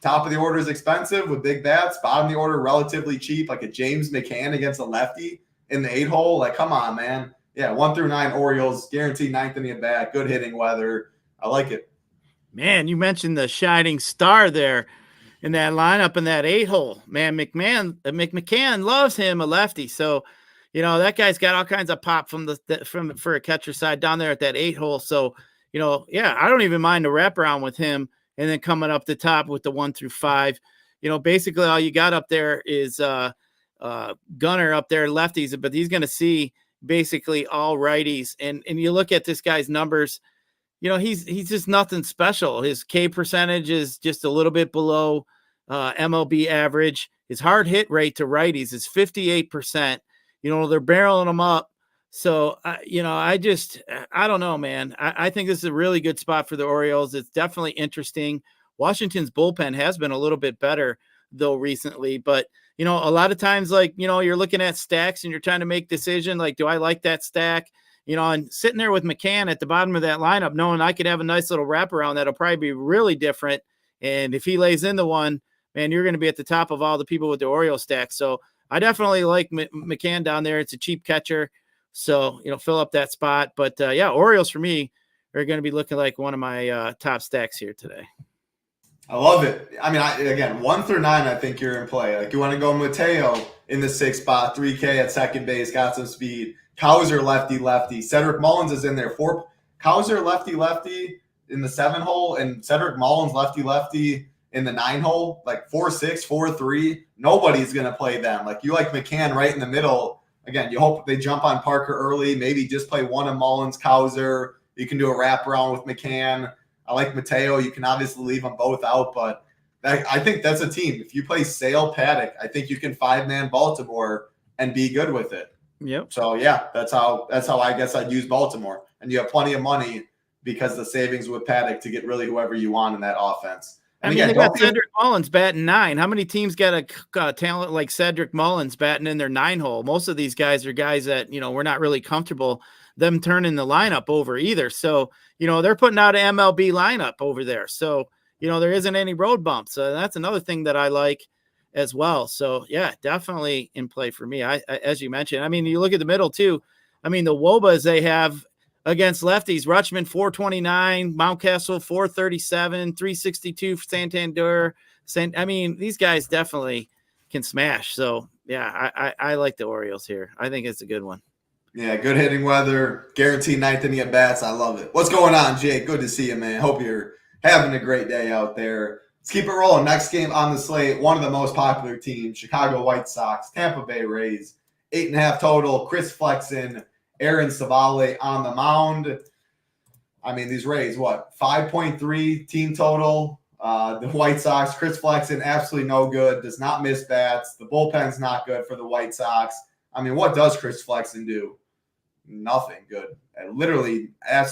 B: Top of the order is expensive with big bats. Bottom of the order, relatively cheap, like a James McCann against a lefty in the 8-hole. Like, come on, man. Yeah, 1 through 9 Orioles, guaranteed ninth inning at bat, good hitting weather. I like it.
C: Man, you mentioned the shining star there in that lineup in that 8-hole. Man, McMahon loves him, a lefty. So, that guy's got all kinds of pop for a catcher side down there at that 8-hole. So, I don't even mind the wraparound with him. And then coming up the top with the 1 through 5, basically all you got up there is Gunnar up there, lefties, but he's going to see basically all righties. And you look at this guy's numbers, he's just nothing special. His K percentage is just a little bit below MLB average. His hard hit rate to righties is 58%. They're barreling him up. So, I don't know, man. I think this is a really good spot for the Orioles. It's definitely interesting. Washington's bullpen has been a little bit better, though, recently. But, a lot of times, like, you're looking at stacks and you're trying to make a decision, like, do I like that stack? And sitting there with McCann at the bottom of that lineup, knowing I could have a nice little wraparound that'll probably be really different. And if he lays into one, man, you're going to be at the top of all the people with the Orioles stack. So I definitely like McCann down there. It's a cheap catcher So, fill up that spot. But yeah, Orioles for me are going to be looking like one of my top stacks here today.
B: I love it. I mean, again, 1 through 9, I think you're in play. Like, you want to go Mateo in the 6th spot, 3K at second base, got some speed. Cowser, lefty. Cedric Mullins is in there. Cowser, lefty in the 7 hole, and Cedric Mullins, lefty in the 9 hole. Like 4-6, 4-3. Nobody's going to play them. Like, you like McCann right in the middle. Again, you hope they jump on Parker early. Maybe just play one of Mullins, Cowser. You can do a wraparound with McCann. I like Mateo. You can obviously leave them both out, but I think that's a team. If you play Sale, Paddock, I think you can 5-man Baltimore and be good with it.
C: Yep.
B: So yeah, that's how I guess I'd use Baltimore. And you have plenty of money because the savings with Paddock to get really whoever you want in that offense. And
C: I mean, they got Cedric Mullins batting 9. How many teams got a talent like Cedric Mullins batting in their 9 hole? Most of these guys are guys that, we're not really comfortable them turning the lineup over either. So, they're putting out an MLB lineup over there. So, there isn't any road bumps. So that's another thing that I like as well. So yeah, definitely in play for me. I as you mentioned, I mean, you look at the middle too. I mean, the Wobas they have against lefties, Rutschman 429, Mountcastle 437, 362 for Santander. I mean, these guys definitely can smash. So yeah, I like the Orioles here. I think it's a good one.
B: Yeah, good hitting weather, guaranteed ninth inning at bats. I love it. What's going on, Jake? Good to see you, man. Hope you're having a great day out there. Let's keep it rolling. Next game on the slate, one of the most popular teams, Chicago White Sox, Tampa Bay Rays, 8.5 total. Chris Flexen, Aaron Savale on the mound. I mean, these Rays, 5.3 team total. The White Sox, Chris Flexen, absolutely no good, does not miss bats. The bullpen's not good for the White Sox. I mean, what does Chris Flexen do? Nothing good. Literally,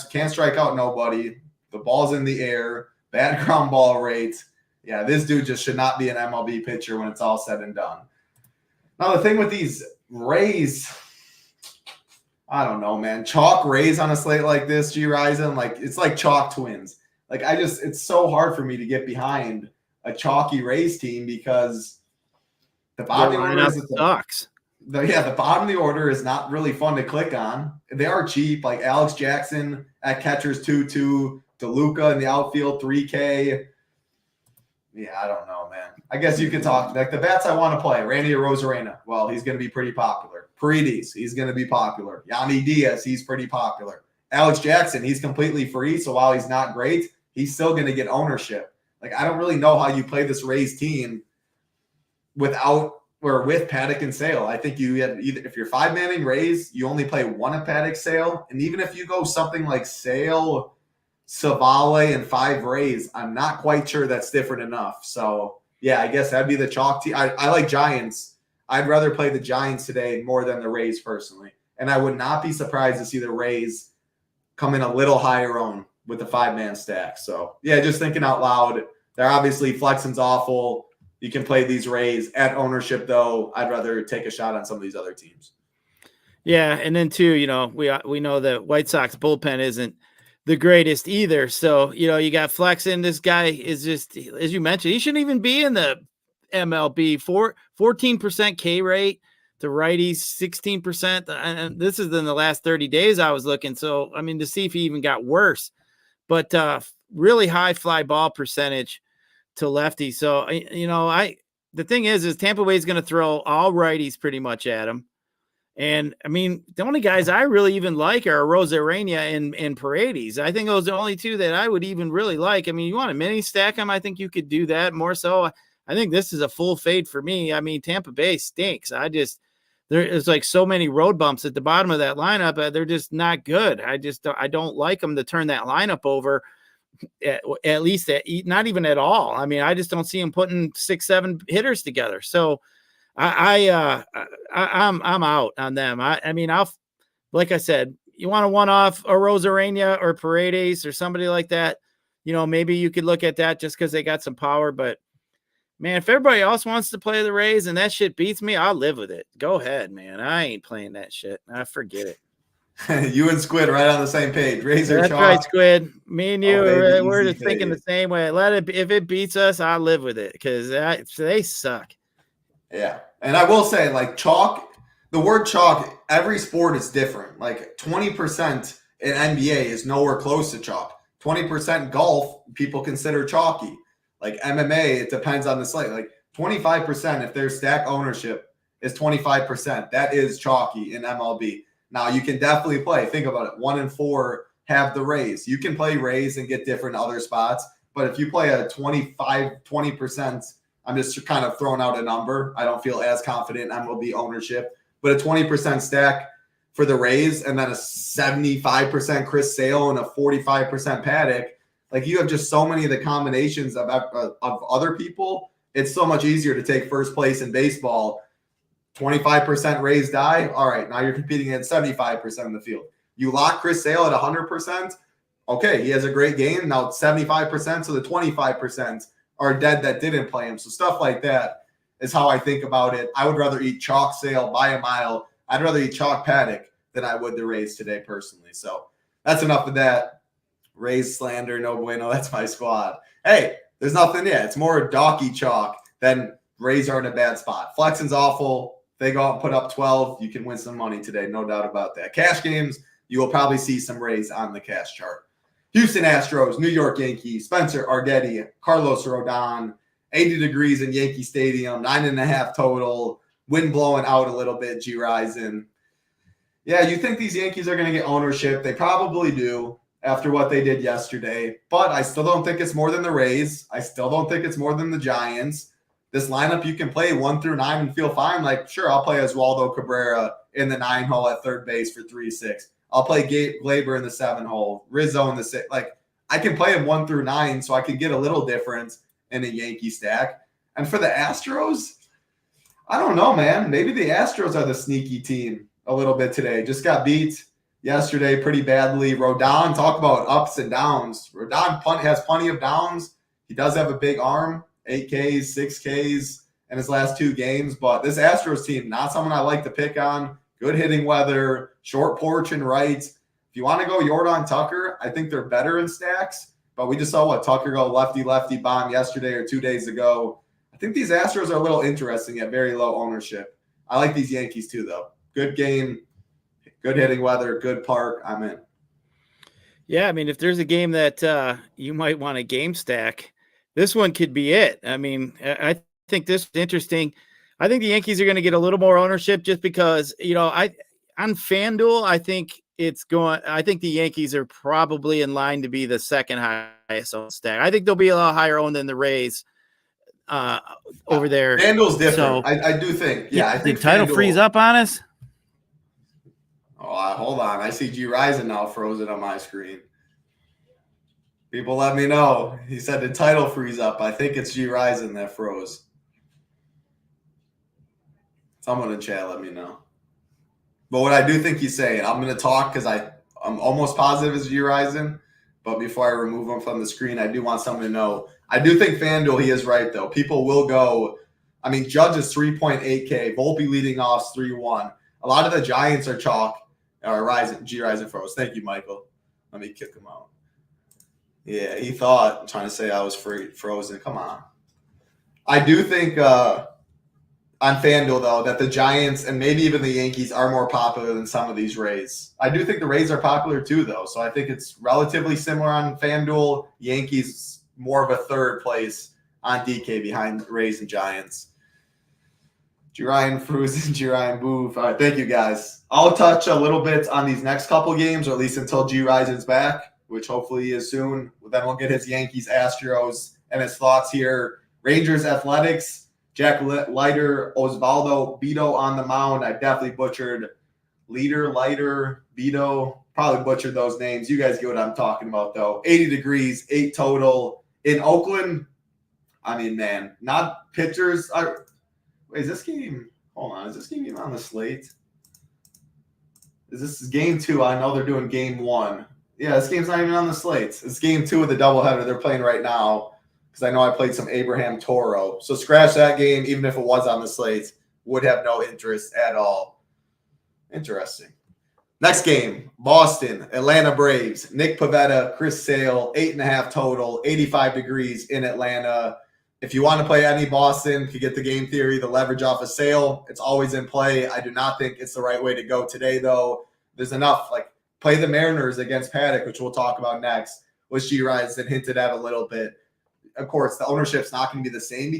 B: can't strike out nobody. The ball's in the air. Bad ground ball rates. Yeah, this dude just should not be an MLB pitcher when it's all said and done. Now, the thing with these Rays, I don't know, man. Chalk Rays on a slate like this, Gyiraszin, like it's like chalk twins. Like it's so hard for me to get behind a chalky Rays team because the bottom of the order
C: sucks.
B: The bottom of the order is not really fun to click on. They are cheap, like Alex Jackson at catcher's 2-2, DeLuca in the outfield 3K. Yeah, I don't know, man. I guess you could talk like the bats I want to play. Randy Arozarena, well, he's going to be pretty popular. Paredes, he's going to be popular. Yanni Diaz, he's pretty popular. Alex Jackson, he's completely free, so while he's not great, he's still going to get ownership. Like, I don't really know how you play this Rays team with Paddock and Sale. I think you had either if you're 5-manning Rays, you only play one of Paddock, Sale, and even if you go something like Sale, Savale, and 5 Rays, I'm not quite sure that's different enough. So yeah, I guess that'd be the chalk team. I like Giants. I'd rather play the Giants today more than the Rays personally, and I would not be surprised to see the Rays come in a little higher owned with the 5-man stack. So yeah, just thinking out loud. They're obviously Flexen's awful. You can play these Rays at ownership, though. I'd rather take a shot on some of these other teams.
C: Yeah, and then too, we know that White Sox bullpen isn't the greatest either. So you got Flexen. This guy is just, as you mentioned, he shouldn't even be in the MLB. 14% K rate to righties, 16%, and this is in the last 30 days I was looking. So I mean, to see if he even got worse, but really high fly ball percentage to lefty. So, the thing is Tampa Bay is going to throw all righties pretty much at him. And I mean, the only guys I really even like are Rosarena and Paredes. I think those are the only two that I would even really like. I mean, you want a mini stack them? I think you could do that more so. I think this is a full fade for me. I mean, Tampa Bay stinks. There's like so many road bumps at the bottom of that lineup. They're just not good. I don't like them to turn that lineup over. At least not even at all. I mean, I just don't see him putting 6-7 hitters together. So I'm out on them. I mean, like I said, you want a one-off a Rosarena or Paredes or somebody like that. Maybe you could look at that just because they got some power. But man, if everybody else wants to play the Rays and that shit beats me, I'll live with it. Go ahead, man. I ain't playing that shit. I forget it.
B: You and Squid right on the same page. Razor
C: That's
B: chalk.
C: right, Squid. Me and you,
B: baby,
C: we're
B: easy
C: just thinking
B: fade.
C: the same way. If it beats us, I'll live with it because they suck.
B: Yeah. And I will say, like, chalk, the word chalk, every sport is different. Like 20% in NBA is nowhere close to chalk. 20% golf, people consider chalky. Like MMA, it depends on the slate. Like 25%, if there's stack ownership, is 25%. That is chalky in MLB. Now, you can definitely play. Think about it. 1 and 4 have the Rays. You can play Rays and get different other spots. But if you play a 20%, I'm just kind of throwing out a number. I don't feel as confident in MLB ownership. But a 20% stack for the Rays and then a 75% Chris Sale and a 45% Paddock, like you have just so many of the combinations of other people. It's so much easier to take first place in baseball. 25% Rays die. All right, now you're competing against 75% of the field. You lock Chris Sale at 100%. Okay, he has a great game. Now it's 75%, so the 25% are dead that didn't play him. So stuff like that is how I think about it. I would rather eat chalk Sale by a mile. I'd rather eat chalk Paddock than I would the Rays today personally. So that's enough of that. Rays slander, no bueno. That's my squad. Hey, there's nothing yet. It's more Docky chalk than Rays are in a bad spot. Flexing's awful. They go out and put up 12. You can win some money today. No doubt about that. Cash games, you will probably see some Rays on the cash chart. Houston Astros, New York Yankees, Spencer Ardetti, Carlos Rodon, 80 degrees in Yankee Stadium, 9.5 total, wind blowing out a little bit, Gyiraszin. Yeah, you think these Yankees are going to get ownership. They probably do after what they did yesterday, but I still don't think it's more than the Rays. I still don't think it's more than the Giants. This lineup, you can play 1 through 9 and feel fine. Like, sure, I'll play Oswaldo Cabrera in the 9 hole at third base for 3-6. I'll play Glaber in the 7 hole, Rizzo in the 6. Like, I can play him 1 through 9, so I can get a little difference in a Yankee stack. And for the Astros, I don't know, man. Maybe the Astros are the sneaky team a little bit today. Just got beat yesterday pretty badly. Rodon, talk about ups and downs. Rodon has plenty of downs. He does have a big arm, 8 Ks, 6 Ks in his last 2 games. But this Astros team, not someone I like to pick on. Good hitting weather, short porch and right. If you want to go Jordan Tucker, I think they're better in stacks. But we just saw what Tucker go lefty bomb yesterday or 2 days ago. I think these Astros are a little interesting at very low ownership. I like these Yankees too, though. Good game, good hitting weather, good park. I'm in.
C: Yeah, I mean, if there's a game that you might want a game stack, this one could be it. I mean, I think this is interesting. I think the Yankees are going to get a little more ownership just because, on FanDuel, I think the Yankees are probably in line to be the second highest owned stack. I think they'll be a lot higher owned than the Rays over there.
B: FanDuel's different.
C: So,
B: I do think. Yeah, I think
C: the title freeze up on us.
B: Oh, hold on. I see Gyiraszin now frozen on my screen. People let me know. He said the title freeze up. I think it's Gyiraszin that froze. Someone in chat let me know. But what I do think he's saying, I'm going to talk because I'm almost positive it's Gyiraszin. But before I remove him from the screen, I do want someone to know. I do think FanDuel, he is right, though. People will go. I mean, Judge is 3.8K. Volpe leading off 3-1. A lot of the Giants are chalk. Gyiraszin froze. Thank you, Michael. Let me kick him out. Yeah, he thought, trying to say I was frozen. Come on. I do think on FanDuel, though, that the Giants and maybe even the Yankees are more popular than some of these Rays. I do think the Rays are popular too, though. So I think it's relatively similar on FanDuel. Yankees more of a third place on DK behind Rays and Giants. Gyiraszin frozen, Gyiraszin move. All right, thank you, guys. I'll touch a little bit on these next couple games, or at least until Gyiraszin's back, which hopefully he is soon. Then we'll get his Yankees, Astros, and his thoughts here. Rangers, Athletics, Jack Leiter, Osvaldo Bido on the mound. I definitely butchered Leiter, Bido. Probably butchered those names. You guys get what I'm talking about, though. 80 degrees, 8 total. In Oakland, I mean, man, not pitchers. Wait, is this game – hold on. Is this game even on the slate? Is this game 2? I know they're doing game 1. Yeah, this game's not even on the slates. It's game 2 of the doubleheader they're playing right now because I know I played some Abraham Toro. So scratch that game, even if it was on the slates, would have no interest at all. Interesting. Next game, Boston, Atlanta Braves, Nick Pivetta, Chris Sale, 8.5 total, 85 degrees in Atlanta. If you want to play any Boston, you get the game theory, the leverage off a sale. It's always in play. I do not think it's the right way to go today, though. There's enough. Like, play the Mariners against Paddock, which we'll talk about next, which Gyiraszin hinted at a little bit. Of course, the ownership's not going to be the same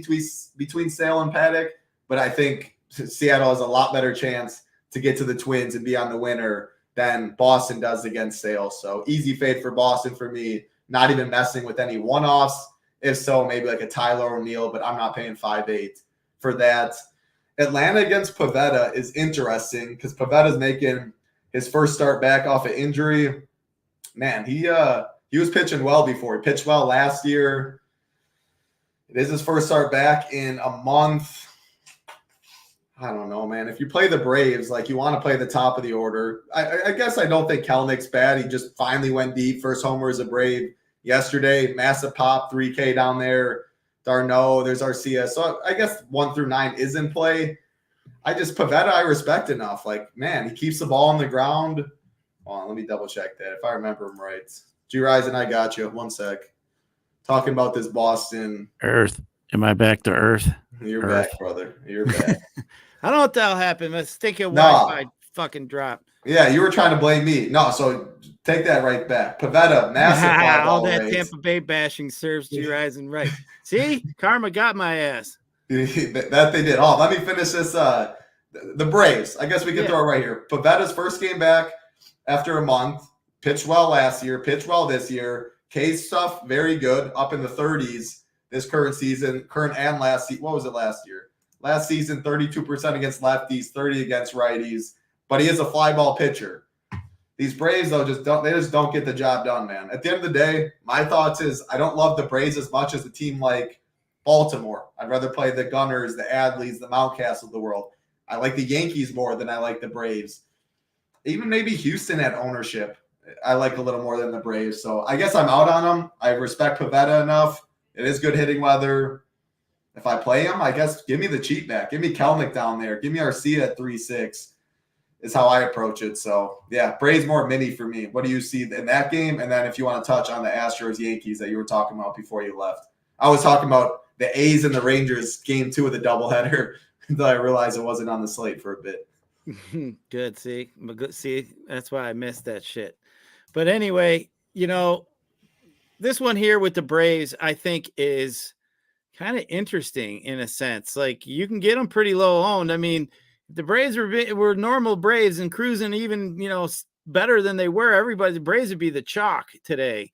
B: between Sale and Paddock, but I think Seattle has a lot better chance to get to the Twins and be on the winner than Boston does against Sale. So easy fade for Boston for me. Not even messing with any one-offs. If so, maybe like a Tyler O'Neill, but I'm not paying 5.8 for that. Atlanta against Pivetta is interesting because Pivetta's making his first start back off an injury. Man, he was pitching well before. He pitched well last year. It is his first start back in a month. I don't know, man. If you play the Braves, like you want to play the top of the order. I guess I don't think Kelenich's bad. He just finally went deep. First homer as a Brave yesterday. Massive pop, 3K down there. Darno, there's Arcia. So I guess 1 through 9 is in play. Pivetta I respect enough. Like, man, he keeps the ball on the ground. Hold on, let me double check that if I remember him right. Gyiraszin, I got you. 1 sec. Talking about this Boston.
C: Earth. Am I back to Earth?
B: You're
C: Earth.
B: back, brother. You're back.
C: I don't know what the hell happened. Let's think of Wi-Fi fucking drop.
B: Yeah, you were trying to blame me. No, so take that right back. Pivetta, massive
C: all that
B: rates.
C: Tampa Bay bashing serves Gyiraszin right. See? Karma got my ass.
B: That they did. Oh, let me finish this. The Braves. I guess we can throw it right here. Pavetta's first game back after a month. Pitched well last year. Pitched well this year. K's stuff, very good. Up in the 30s this current season. Current and last season. What was it last year? Last season, 32% against lefties, 30 against righties. But he is a fly ball pitcher. These Braves, though, just don't get the job done, man. At the end of the day, my thoughts is I don't love the Braves as much as a team like Baltimore. I'd rather play the Gunners, the Adleys, the Mountcastles of the world. I like the Yankees more than I like the Braves. Even maybe Houston at ownership, I like a little more than the Braves. So I guess I'm out on them. I respect Pivetta enough. It is good hitting weather. If I play him, I guess give me the cheat back. Give me Kelenic down there. Give me Arcia at 3.6 is how I approach it. So, yeah, Braves more mini for me. What do you see in that game? And then if you want to touch on the Astros-Yankees that you were talking about before you left. I was talking about the A's and the Rangers game 2 of the doubleheader until I realized it wasn't on the slate for a bit.
C: Good. See, that's why I missed that shit. But anyway, this one here with the Braves, I think is kind of interesting in a sense. Like, you can get them pretty low owned. I mean, if the Braves were normal Braves and cruising even, better than they were, the Braves would be the chalk today.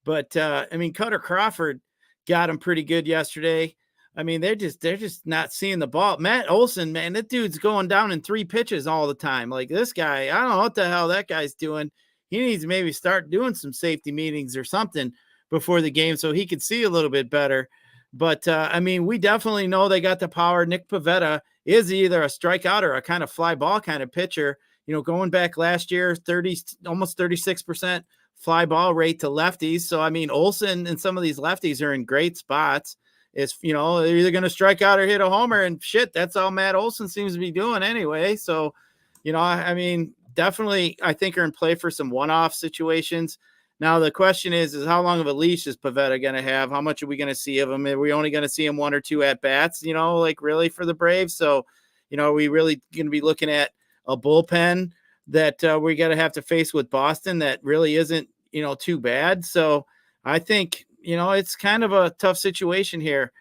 C: But, Cutter Crawford got them pretty good yesterday. I mean, they're just not seeing the ball. Matt Olson, man, that dude's going down in 3 pitches all the time. Like, this guy, I don't know what the hell that guy's doing. He needs to maybe start doing some safety meetings or something before the game so he could see a little bit better. But, we definitely know they got the power. Nick Pivetta is either a strikeout or a kind of fly ball kind of pitcher. Going back last year, almost 36% fly ball rate to lefties. So, Olson and some of these lefties are in great spots. It's, they're either going to strike out or hit a homer, and shit, that's all Matt Olson seems to be doing anyway. So, definitely, I think are in play for some one-off situations. Now, the question is how long of a leash is Pivetta going to have? How much are we going to see of him? Are we only going to see him 1 or 2 at-bats, really for the Braves? So, are we really going to be looking at a bullpen that we're going to have to face with Boston that really isn't, too bad? So I think, it's kind of a tough situation here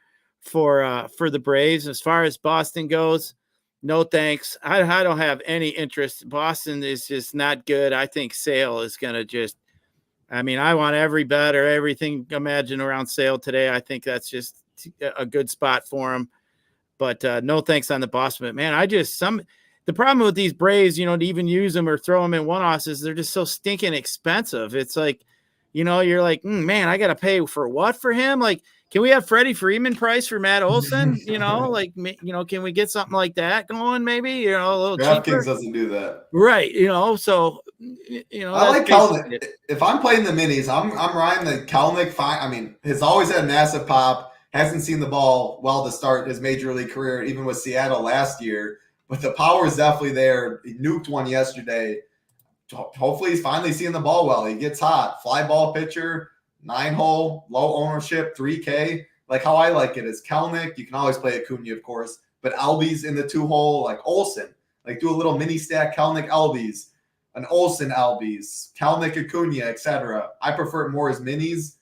C: for the Braves. As far as Boston goes, no thanks. I don't have any interest. Boston is just not good. I think Sale is going to just – I want every bet or everything imagine around Sale today. I think that's just a good spot for him. But no thanks on the Boston. But, man, the problem with these Braves, to even use them or throw them in one-offs is they're just so stinking expensive. It's like, you're like, man, I got to pay for what for him? Like, can we have Freddie Freeman price for Matt Olson? Can we get something like that going maybe? A little
B: DraftKings
C: cheaper.
B: doesn't do that.
C: Right. So,
B: I like Kelenic. If I'm playing the minis, I'm riding the Kelenic fine. Has always had massive pop. Hasn't seen the ball well to start his major league career, even with Seattle last year. But the power is definitely there. He nuked one yesterday. Hopefully he's finally seeing the ball well. He gets hot. Fly ball pitcher, 9-hole, low ownership, 3K. like how I like it is Kelnick. You can always play Acuna, of course, but Albies in the 2-hole, like Olsen. Like do a little mini stack, Kelnick, Albies, an Olsen, Albies, Kelnick, Acuna, etc. I prefer it more as minis.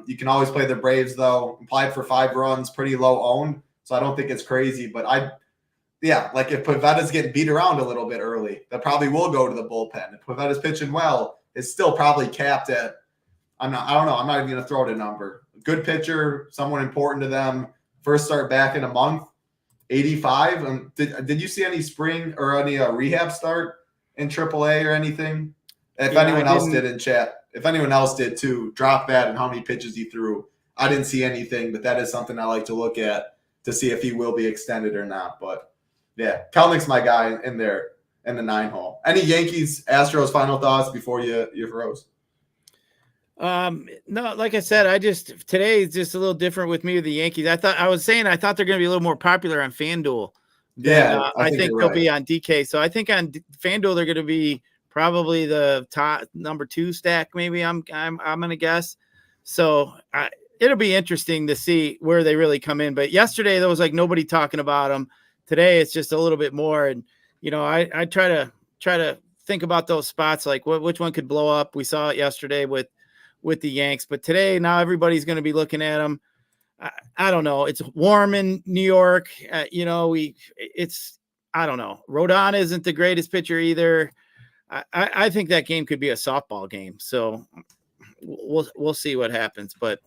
B: You can always play the Braves, though. Implied for 5 runs, pretty low owned, so I don't think it's crazy. But like if Pavetta's getting beat around a little bit early, that probably will go to the bullpen. If Pavetta's pitching well, it's still probably capped at, I don't know. I'm not even going to throw out a number. Good pitcher, someone important to them. First start back in a month, 85. Did you see any spring or any rehab start in AAA or anything? If anyone else did in chat, if anyone else did too, drop that and how many pitches he threw. I didn't see anything, but that is something I like to look at to see if he will be extended or not. But yeah, Kelnick's my guy in there in the 9-hole. Any Yankees, Astros final thoughts before you froze?
C: No, like I said, today is just a little different with me with the Yankees. I thought they're going to be a little more popular on FanDuel.
B: Yeah,
C: I think they'll be on DK. So I think on FanDuel they're going to be probably the top number 2 stack. Maybe I'm going to guess. So it'll be interesting to see where they really come in. But yesterday there was like nobody talking about them. Today it's just a little bit more. And I try to think about those spots, like which one could blow up. We saw it yesterday with the Yanks, but today now everybody's going to be looking at them. I don't know. It's warm in New York. I don't know. Rodon isn't the greatest pitcher either. I think that game could be a softball game. So we'll see what happens. But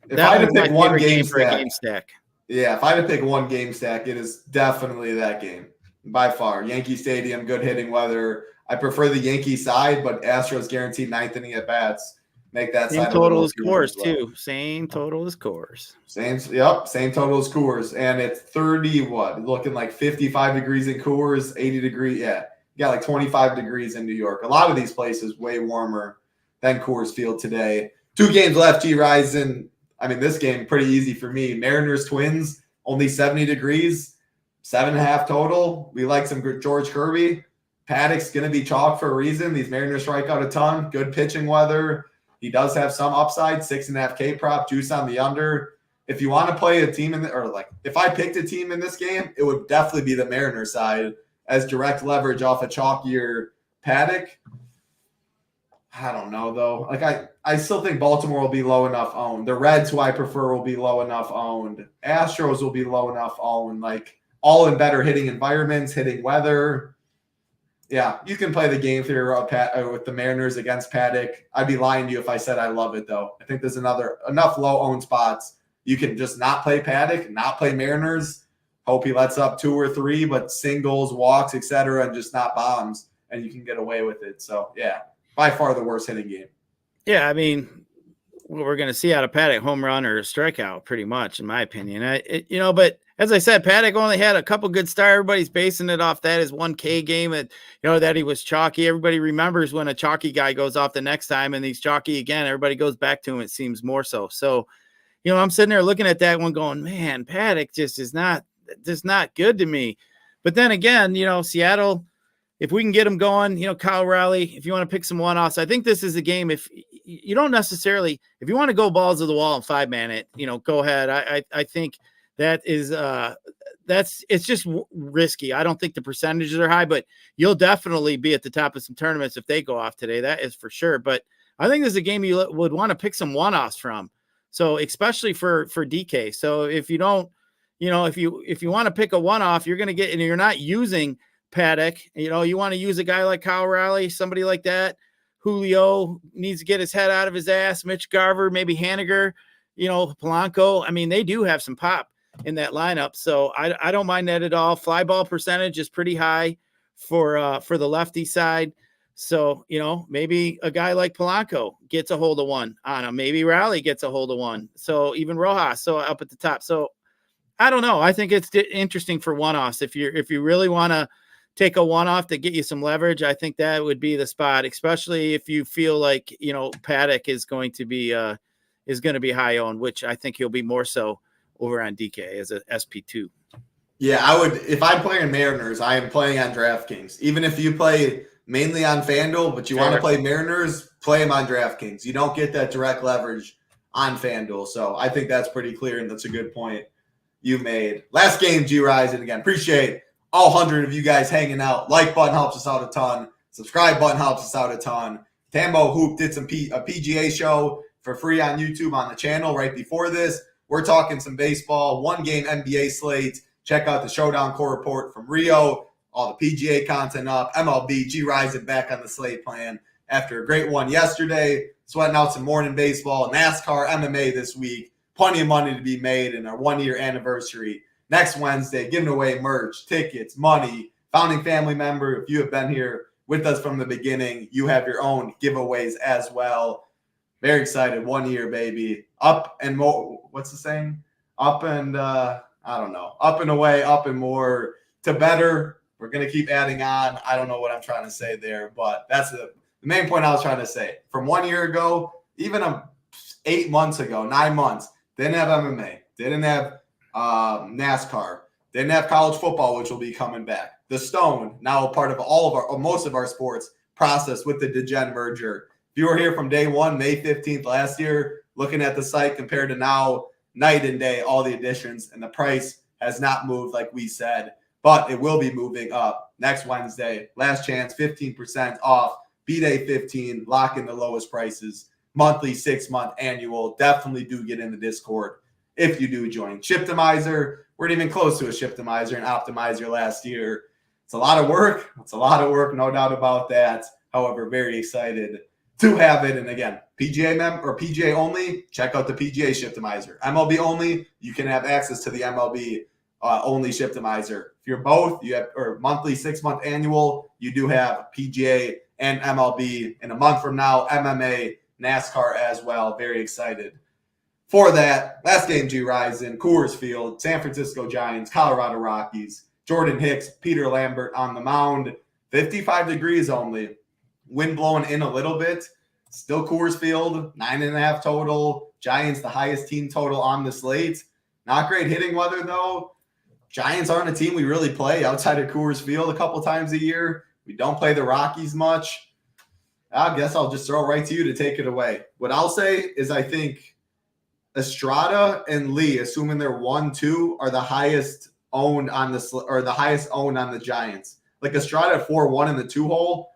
B: if I had to pick one game
C: for a game stack.
B: Yeah, if I had to pick one game stack, it is definitely that game by far. Yankee Stadium, good hitting weather. I prefer the Yankee side, but Astros guaranteed 9th inning at bats. Make that
C: same
B: side
C: total as Coors too. Same total as Coors.
B: Same total as Coors, and it's 30. Looking like 55 degrees in Coors, 80 degrees. Yeah, you got like 25 degrees in New York. A lot of these places way warmer than Coors Field today. 2 games left. Gyiraszin. I mean, this game pretty easy for me. Mariners Twins only 70 degrees, 7.5 total. We like some good George Kirby. Paddock's gonna be chalk for a reason. These Mariners strike out a ton. Good pitching weather. He does have some upside, 6.5K prop, juice on the under. If you want to play a team if I picked a team in this game, it would definitely be the Mariners side as direct leverage off a chalkier Paddock. I don't know though. Like I still think Baltimore will be low enough owned. The Reds, who I prefer, will be low enough owned. Astros will be low enough owned. Like all in better hitting environments, hitting weather. Yeah, you can play the game theory with the Mariners against Paddock. I'd be lying to you if I said I love it, though. I think there's enough low-owned spots. You can just not play Paddock, not play Mariners, hope he lets up 2 or 3, but singles, walks, etc., and just not bombs, and you can get away with it. So, yeah, by far the worst hitting game.
C: Yeah, I mean, what we're going to see out of Paddock, home run or strikeout, pretty much, in my opinion. But as I said, Paddock only had a couple good starts. Everybody's basing it off that his 1K game that he was chalky. Everybody remembers when a chalky guy goes off the next time and he's chalky again. Everybody goes back to him, it seems more so. So, I'm sitting there looking at that one going, man, Paddock just is not good to me. But then again, Seattle, if we can get them going, Kyle Raleigh, if you want to pick some one-offs, I think this is a game. If you don't necessarily, if you want to go balls to the wall and 5-man it, go ahead. I think that is it's just risky. I don't think the percentages are high, but you'll definitely be at the top of some tournaments if they go off today. That is for sure. But I think this is a game you would want to pick some one-offs from. So especially for DK. So if you don't, if you want to pick a one-off, you're going to get, and you're not using Paddock, you want to use a guy like Kyle Raleigh, somebody like that. Julio needs to get his head out of his ass. Mitch Garver, maybe Haniger, Polanco. I mean, they do have some pop in that lineup. So I don't mind that at all. Fly ball percentage is pretty high for the lefty side. So, maybe a guy like Polanco gets a hold of one on him. Maybe Raleigh gets a hold of one. So even Rojas, so up at the top. So I don't know. I think it's interesting for one-offs. If you really want to take a one-off to get you some leverage, I think that would be the spot, especially if you feel like, Paddock is going to be high owned, which I think he'll be more so over on DK as a SP2.
B: Yeah, I would. If I'm playing Mariners, I am playing on DraftKings. Even if you play mainly on FanDuel, but you want to play Mariners, play them on DraftKings. You don't get that direct leverage on FanDuel. So I think that's pretty clear, and that's a good point you made. Last game, Gyiraszin. Again, appreciate all 100 of you guys hanging out. Like button helps us out a ton. Subscribe button helps us out a ton. Tambo Hoop did a PGA show for free on YouTube on the channel right before this. We're talking some baseball, one-game NBA slate. Check out the Showdown Core Report from Rio. All the PGA content up. MLB, Gyiraszin back on the slate plan after a great one yesterday. Sweating out some morning baseball, NASCAR, MMA this week. Plenty of money to be made in our one-year anniversary. Next Wednesday, giving away merch, tickets, money. Founding family member, if you have been here with us from the beginning, you have your own giveaways as well. Very excited. 1 year, baby. Up and more. What's the saying? Up and, I don't know. Up and away, up and more to better. We're going to keep adding on. I don't know what I'm trying to say there, but that's the main point I was trying to say. From 1 year ago, even 8 months ago, 9 months, didn't have MMA, didn't have NASCAR, didn't have college football, which will be coming back. The Stone, now a part of most of our sports process with the DeGen merger. If you were here from day one, May 15th last year, looking at the site compared to now, night and day, all the additions, and the price has not moved like we said, but it will be moving up next Wednesday. Last chance, 15% off. B-Day 15, lock in the lowest prices. Monthly, 6-month, annual. Definitely do get in the Discord if you do join. Shiptimizer, we're not even close to a Shiptimizer and Optimizer last year. It's a lot of work. It's a lot of work, no doubt about that. However, very excited to have it. And again, PGA only, check out the PGA Shiptimizer. MLB only, you can have access to the MLB only Shiptimizer. If you're both, you have or monthly, 6-month, annual, you do have PGA and MLB. In a month from now, MMA, NASCAR as well. Very excited for that. Last game, Gyiraszin, Coors Field, San Francisco Giants, Colorado Rockies, Jordan Hicks, Peter Lambert on the mound. 55 degrees only. Wind blowing in a little bit. Still Coors Field, 9.5 total. Giants, the highest team total on the slate. Not great hitting weather, though. Giants aren't a team we really play outside of Coors Field a couple times a year. We don't play the Rockies much. I guess I'll just throw it right to you to take it away. What I'll say is I think Estrada and Lee, assuming they're 1-2, are the highest owned on the highest owned on the Giants. Like Estrada at 4-1 in the 2-hole,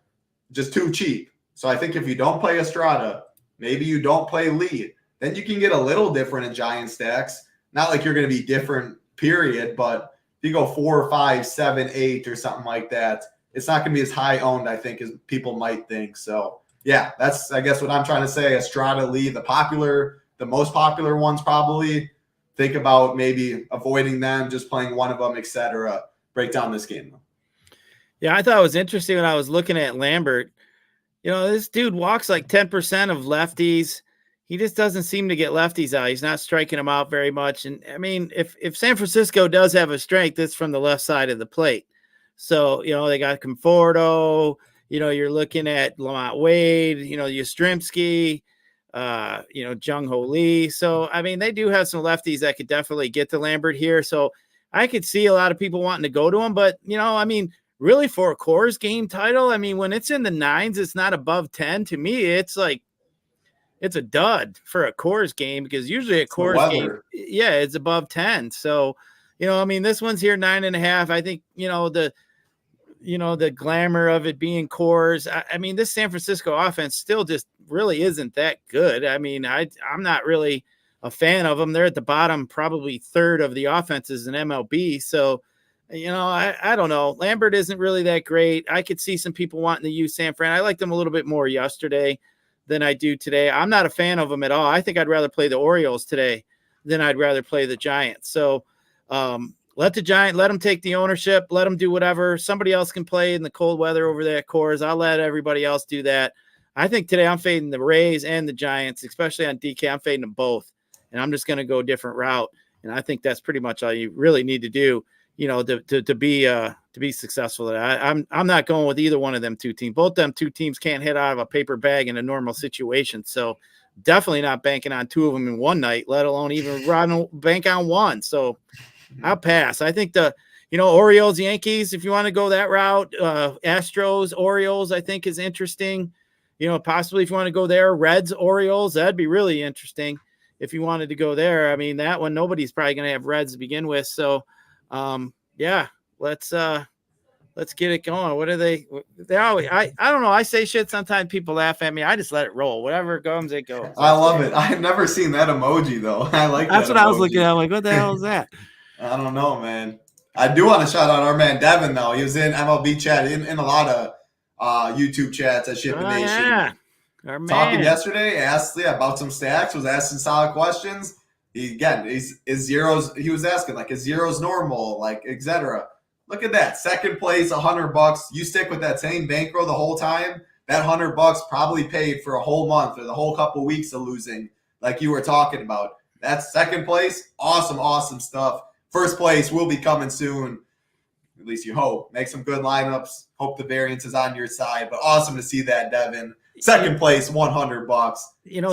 B: just too cheap. So I think if you don't play Estrada, maybe you don't play Lee, then you can get a little different in Giant stacks. Not like you're going to be different, period, but if you go 4, 5, 7, 8 or something like that, it's not going to be as high owned, I think, as people might think. So, yeah, that's, I guess, what I'm trying to say. Estrada, Lee, the most popular ones probably. Think about maybe avoiding them, just playing one of them, etc. Break down this game, though.
C: Yeah, I thought it was interesting when I was looking at Lambert. You know, this dude walks like 10% of lefties. He just doesn't seem to get lefties out. He's not striking them out very much. And, I mean, if San Francisco does have a strength, it's from the left side of the plate. So, you know, they got Conforto. You know, you're looking at Lamont Wade, you know, Yastrzemski, Jung Ho Lee. So, I mean, they do have some lefties that could definitely get to Lambert here. So I could see a lot of people wanting to go to him. But, you know, I mean, really for a Coors game title, I mean, when it's in the 9s, it's not above 10. To me, it's like, it's a dud for a Coors game because usually a Coors game, yeah, it's above 10. So, you know, I mean, this one's here 9.5. I think, the glamour of it being Coors. I mean, this San Francisco offense still just really isn't that good. I mean, I'm not really a fan of them. They're at the bottom, probably third of the offenses in MLB. So, you know, I don't know. Lambert isn't really that great. I could see some people wanting to use San Fran. I liked them a little bit more yesterday than I do today. I'm not a fan of them at all. I think I'd rather play the Orioles today than I'd rather play the Giants. So let them take the ownership, let them do whatever. Somebody else can play in the cold weather over there at Coors. I'll let everybody else do that. I think today I'm fading the Rays and the Giants, especially on DK. I'm fading them both, and I'm just going to go a different route. And I think that's pretty much all you really need to do, you know, to be successful. I'm not going with either one of them two teams. Both them two teams can't hit out of a paper bag in a normal situation. So definitely not banking on two of them in one night, let alone even bank on one. So I'll pass. I think Orioles, Yankees, if you want to go that route, Astros, Orioles, I think is interesting. You know, possibly if you want to go there, Reds, Orioles, that'd be really interesting. if you wanted to go there. I mean, that one, nobody's probably going to have Reds to begin with. So, yeah, let's get it going. What are they always, I don't know. I say shit. Sometimes people laugh at me. I just let it roll. Whatever comes, it goes.
B: I love it. I've never seen that emoji though. I like
C: that's
B: that
C: what
B: emoji.
C: I was looking at. I'm like, what the hell is that?
B: I don't know, man. I do want to shout out our man Devin though. He was in MLB chat in a lot of YouTube chats at Ship Nation.
C: Yeah. Our man.
B: Talking yesterday, asked about some stacks, was asking solid questions. He was asking like, is zeros normal, like etc. Look at that, second place, $100. You stick with that same bankroll the whole time. That $100 probably paid for a whole month or the whole couple weeks of losing, like you were talking about. That's second place. Awesome stuff. First place will be coming soon. At least you hope. Make some good lineups. Hope the variance is on your side. But awesome to see that, Devin. Second place, $100.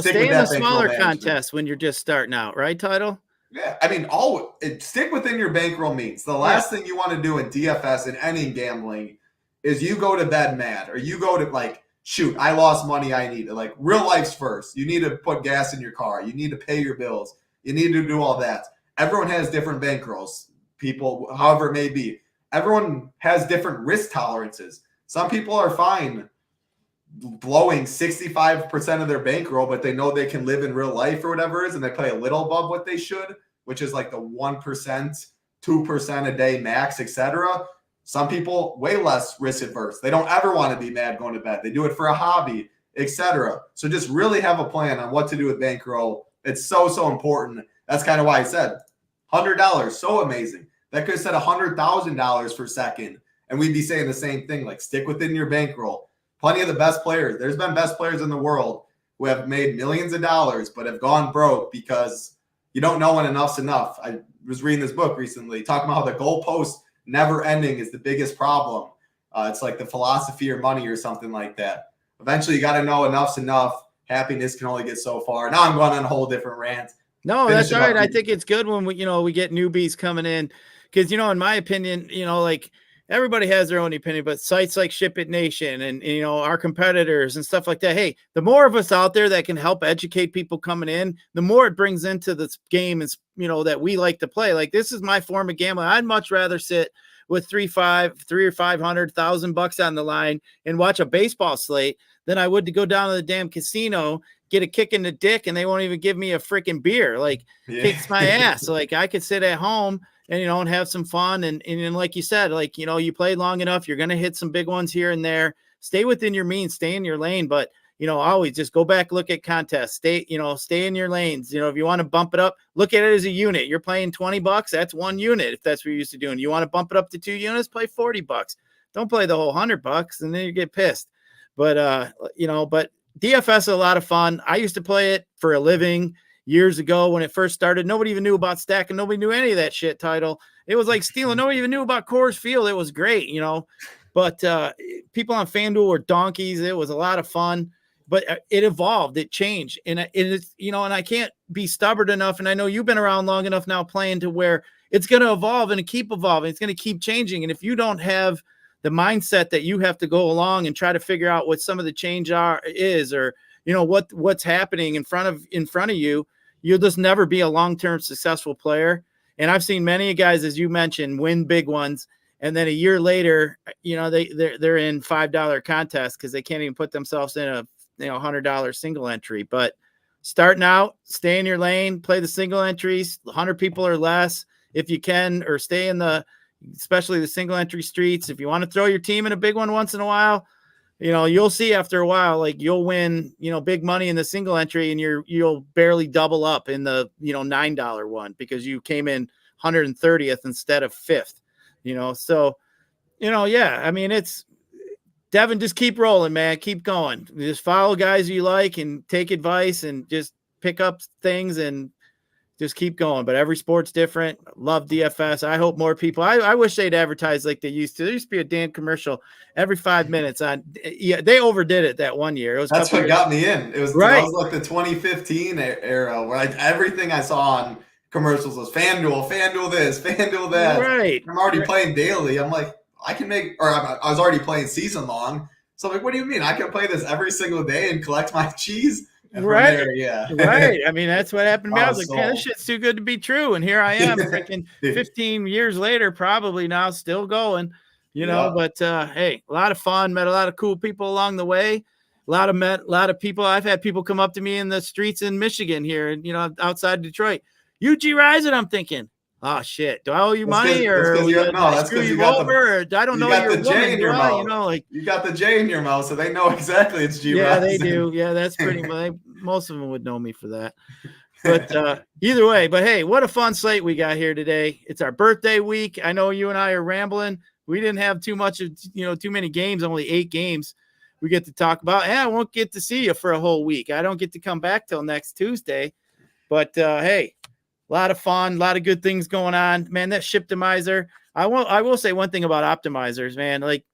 C: Stay in the smaller contest when you're just starting out, right, Title?
B: Yeah, I mean, stick within your bankroll means. The last thing you want to do in DFS and any gambling is you go to bed mad, or you go to like, shoot, I lost money, I need it. Like, real life's first. You need to put gas in your car. You need to pay your bills. You need to do all that. Everyone has different bankrolls. People, however it may be. Everyone has different risk tolerances. Some people are fine blowing 65% of their bankroll, but they know they can live in real life or whatever it is, and they play a little above what they should, which is like the 1%, 2% a day max, etc. Some people way less risk adverse. They don't ever want to be mad going to bed. They do it for a hobby, etc. So just really have a plan on what to do with bankroll. It's so important. That's kind of why I said $100, so amazing. That could have said $100,000 for second, and we'd be saying the same thing, like stick within your bankroll. Plenty of the best players. There's been best players in the world who have made millions of dollars but have gone broke because you don't know when enough's enough. I was reading this book recently talking about how the goalpost never ending is the biggest problem. It's like the philosophy or money or something like that. Eventually, you got to know enough's enough. Happiness can only get so far. Now I'm going on a whole different rant.
C: No, that's all right. I think it's good when we get newbies coming in because, in my opinion, like everybody has their own opinion, but sites like SHIPIT Nation and, our competitors and stuff like that. Hey, the more of us out there that can help educate people coming in, the more it brings into this game is, that we like to play. Like, this is my form of gambling. I'd much rather sit with $300,000 or $500,000 on the line and watch a baseball slate than I would to go down to the damn casino, get a kick in the dick, and they won't even give me a freaking beer. Like, kicks my ass. Like, I could sit at home and, and have some fun. And like you said, like, you played long enough, you're going to hit some big ones here and there. Stay within your means, stay in your lane. But, always just go back, look at contests, stay in your lanes. If you want to bump it up, look at it as a unit. You're playing $20. That's one unit. If that's what you're used to doing, you want to bump it up to 2 units, play $40. Don't play the whole $100 and then you get pissed. But, but DFS is a lot of fun. I used to play it for a living years ago when it first started. Nobody even knew about stacking. Nobody knew any of that shit, Title. It was like stealing. Nobody even knew about Coors Field. It was great, but people on FanDuel were donkeys. It was a lot of fun, but it evolved. It changed. And it is, and I can't be stubborn enough. And I know you've been around long enough now playing to where it's going to evolve and keep evolving. It's going to keep changing. And if you don't have the mindset that you have to go along and try to figure out what some of the change is, or, what's happening in front of you, you'll just never be a long-term successful player. And I've seen many guys, as you mentioned, win big ones. And then a year later, they're in $5 contests because they can't even put themselves in a $100 single entry. But starting out, stay in your lane, play the single entries, 100 people or less if you can, or stay in especially the single entry streets. If you want to throw your team in a big one once in a while, you'll see after a while, like you'll win, big money in the single entry and you'll barely double up in the, $9 one because you came in 130th instead of 5th, so, yeah, I mean, it's Devin, just keep rolling, man. Keep going. Just follow guys you like and take advice and just pick up things and just keep going. But every sport's different. Love DFS. I hope more people. I wish they'd advertise like they used to. There used to be a damn commercial every 5 minutes on. Yeah, they overdid it that one year.
B: That's what got me in. It was right. That was like the 2015 era where everything I saw on commercials was FanDuel this, FanDuel that.
C: Right.
B: I'm already playing daily. I'm like, I was already playing season long. So I'm like, what do you mean? I can play this every single day and collect my cheese? And
C: right.
B: from there, yeah.
C: Right. I mean, that's what happened to me. I was like, man, this
B: Sold.
C: shit's too good to be true. And here I am freaking 15 years later, probably now still going, you know, but hey, a lot of fun, met a lot of cool people along the way. A lot of people. I've had people come up to me in the streets in Michigan here, and, you know, outside Detroit. You Gyiraszin, I'm thinking, oh shit, do I owe you money, or
B: that's
C: screw
B: because
C: you over, or I don't know you're a woman,
B: do I?
C: You know, like
B: you got the J in your mouth, so they know exactly it's Gyiraszin.
C: Yeah, they do. Yeah, that's pretty much. Most of them would know me for that. But either way, but hey, what a fun slate we got here today. It's our birthday week. I know you and I are rambling. We didn't have too much of, too many games, only 8 games we get to talk about. And I won't get to see you for a whole week. I don't get to come back till next Tuesday. But hey, a lot of fun, a lot of good things going on. Man, that Shiptimizer. I will say one thing about optimizers, man. Like,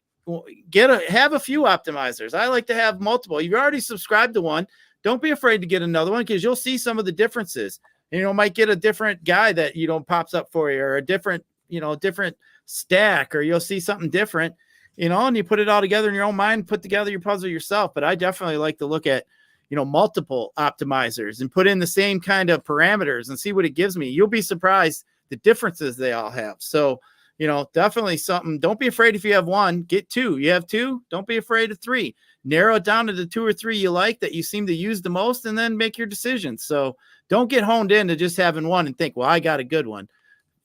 C: have a few optimizers. I like to have multiple. You've already subscribed to one. Don't be afraid to get another one, because you'll see some of the differences. Might get a different guy that pops up for you, or a different stack, or you'll see something different, and you put it all together in your own mind, put together your puzzle yourself. But I definitely like to look at multiple optimizers and put in the same kind of parameters and see what it gives me. You'll be surprised the differences they all have. So definitely something. Don't be afraid if you have one, get 2. You have 2, don't be afraid of 3. Narrow it down to the 2 or 3 you like that you seem to use the most, and then make your decisions. So don't get honed into just having one and think, well, I got a good one.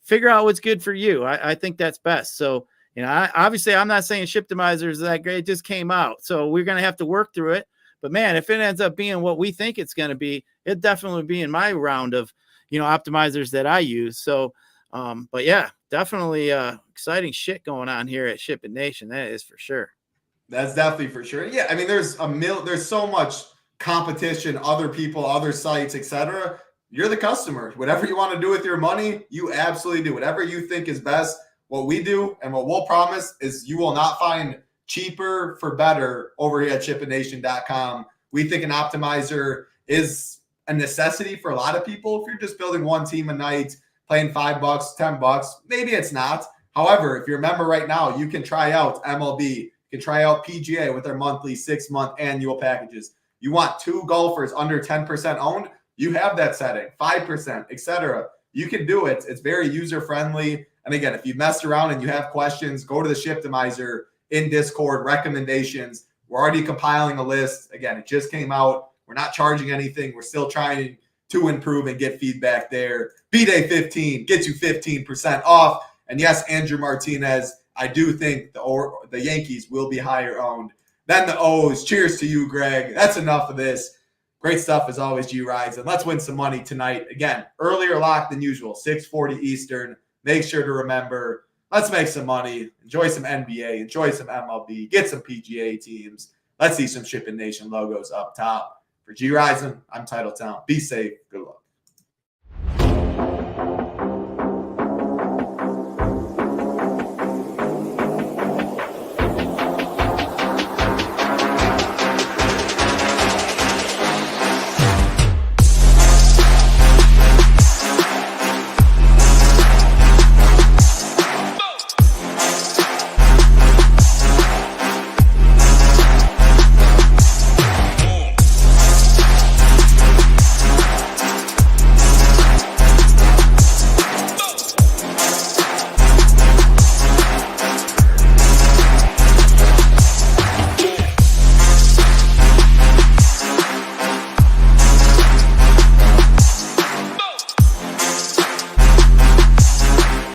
C: Figure out what's good for you. I think that's best. So, obviously I'm not saying Shiptimizer is that great. It just came out. So we're going to have to work through it. But man, if it ends up being what we think it's going to be, it definitely would be in my round of, optimizers that I use. So, but yeah, definitely exciting shit going on here at SHIPIT Nation. That is for sure.
B: That's definitely for sure. Yeah, I mean, there's so much competition, other people, other sites, etc. You're the customer. Whatever you want to do with your money, you absolutely do. Whatever you think is best. What we do and what we'll promise is you will not find cheaper for better over here at ShipItNation.com. We think an optimizer is a necessity for a lot of people. If you're just building one team a night, playing $5, $10, maybe it's not. However, if you're a member right now, you can try out MLB. You can try out PGA with their monthly 6-month annual packages. You want 2 golfers under 10% owned, you have that setting, 5%, etc. You can do it. It's very user-friendly. And again, if you messed around and you have questions, go to the Shiptimizer in Discord, recommendations. We're already compiling a list. Again, it just came out. We're not charging anything. We're still trying to improve and get feedback there. B-Day 15 gets you 15% off. And yes, Andrew Martinez, I do think the Yankees will be higher owned than the O's. Cheers to you, Greg. That's enough of this. Great stuff as always, Gyiraszin. And let's win some money tonight. Again, earlier lock than usual, 6:40 Eastern. Make sure to remember, let's make some money. Enjoy some NBA. Enjoy some MLB. Get some PGA teams. Let's see some SHIPIT Nation logos up top. For Gyiraszin, I'm Title Town. Be safe. Good luck.